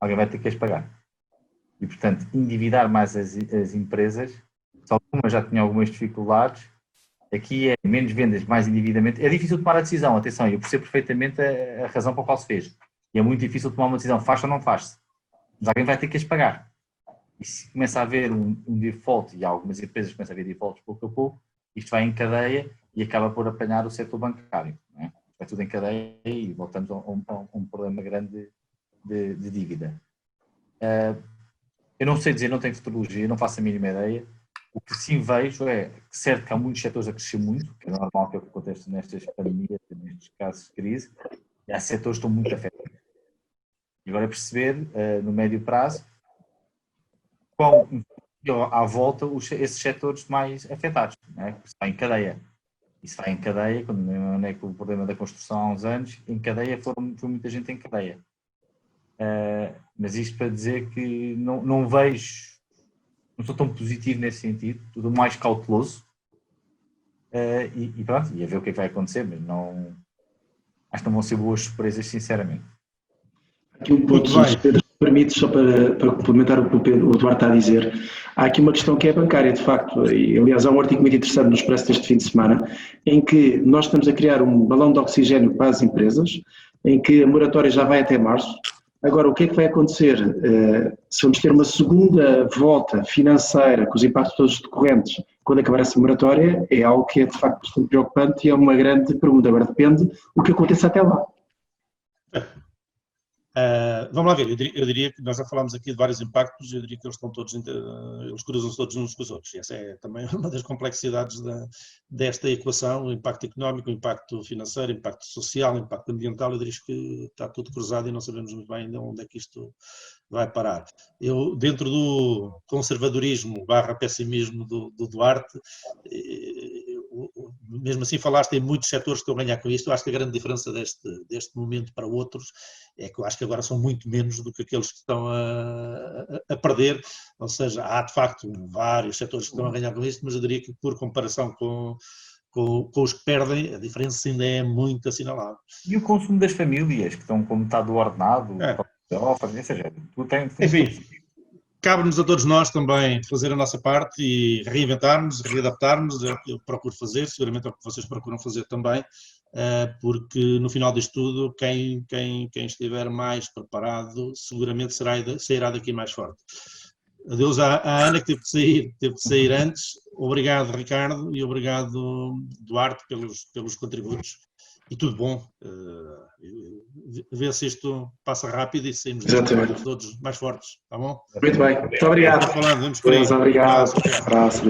alguém vai ter que as pagar. E, portanto, endividar mais as empresas, se algumas já tinham algumas dificuldades, aqui é menos vendas, mais endividamento. É difícil tomar a decisão, atenção, eu percebo perfeitamente a razão para a qual se fez. E é muito difícil tomar uma decisão, faz ou não faz-se. Mas alguém vai ter que as pagar. E se começa a haver um default, e algumas empresas começam a haver defaults pouco a pouco, isto vai em cadeia e acaba por apanhar o setor bancário. Não é? Vai tudo em cadeia e voltamos a um problema grande de dívida. Eu não sei dizer, não tenho futurologia, não faço a mínima ideia. O que sim vejo é que certo que há muitos setores a crescer muito, que é normal que é o que acontece nestas pandemias, nestes casos de crise, e há setores que estão muito afetados. E agora é perceber, no médio prazo, qual à volta esses setores mais afetados, não é? Isso vai em cadeia. Isso vai em cadeia, quando não é que o problema da construção há uns anos, em cadeia foi muita gente em cadeia. Mas isto para dizer que não vejo, não sou tão positivo nesse sentido, tudo mais cauteloso, e pronto, e a ver o que é que vai acontecer, mas não, acho que não vão ser boas surpresas, sinceramente. Aqui um ponto, Pedro, se permite, só para complementar o que o Duarte está a dizer, há aqui uma questão que é bancária, de facto, e aliás há um artigo muito interessante no Expresso deste fim de semana, em que nós estamos a criar um balão de oxigênio para as empresas, em que a moratória já vai até março. Agora, o que é que vai acontecer? Se vamos ter uma segunda volta financeira com os impactos todos decorrentes quando acabar essa moratória, é algo que é de facto bastante preocupante e é uma grande pergunta. Agora depende o que aconteça até lá. Vamos lá ver, eu diria que nós já falámos aqui de vários impactos, eu diria que eles estão todos, eles cruzam-se todos uns com os outros, e essa é também uma das complexidades desta equação, o impacto económico, o impacto financeiro, o impacto social, o impacto ambiental, eu diria que está tudo cruzado e não sabemos muito bem ainda onde é que isto vai parar. Eu, dentro do conservadorismo / pessimismo do Duarte, mesmo assim falaste em muitos setores que estão a ganhar com isto, eu acho que a grande diferença deste momento para outros é que eu acho que agora são muito menos do que aqueles que estão a perder, ou seja, há de facto vários setores que estão a ganhar com isto, mas eu diria que por comparação com os que perdem, a diferença ainda é muito assinalável. E o consumo das famílias, que estão com metade do ordenado, ou seja, tu tens... Enfim, cabe-nos a todos nós também fazer a nossa parte e reinventarmos, readaptarmos, é o que eu procuro fazer, seguramente é o que vocês procuram fazer também, porque no final disto tudo, quem estiver mais preparado seguramente sairá daqui mais forte. Adeus à Ana, que teve que sair antes. Obrigado, Ricardo, e obrigado, Duarte, pelos contributos. E tudo bom. Vê se isto passa rápido e saímos todos mais fortes, tá bom? Muito bem, muito obrigado. Vamos por aí. Obrigado. Abraço,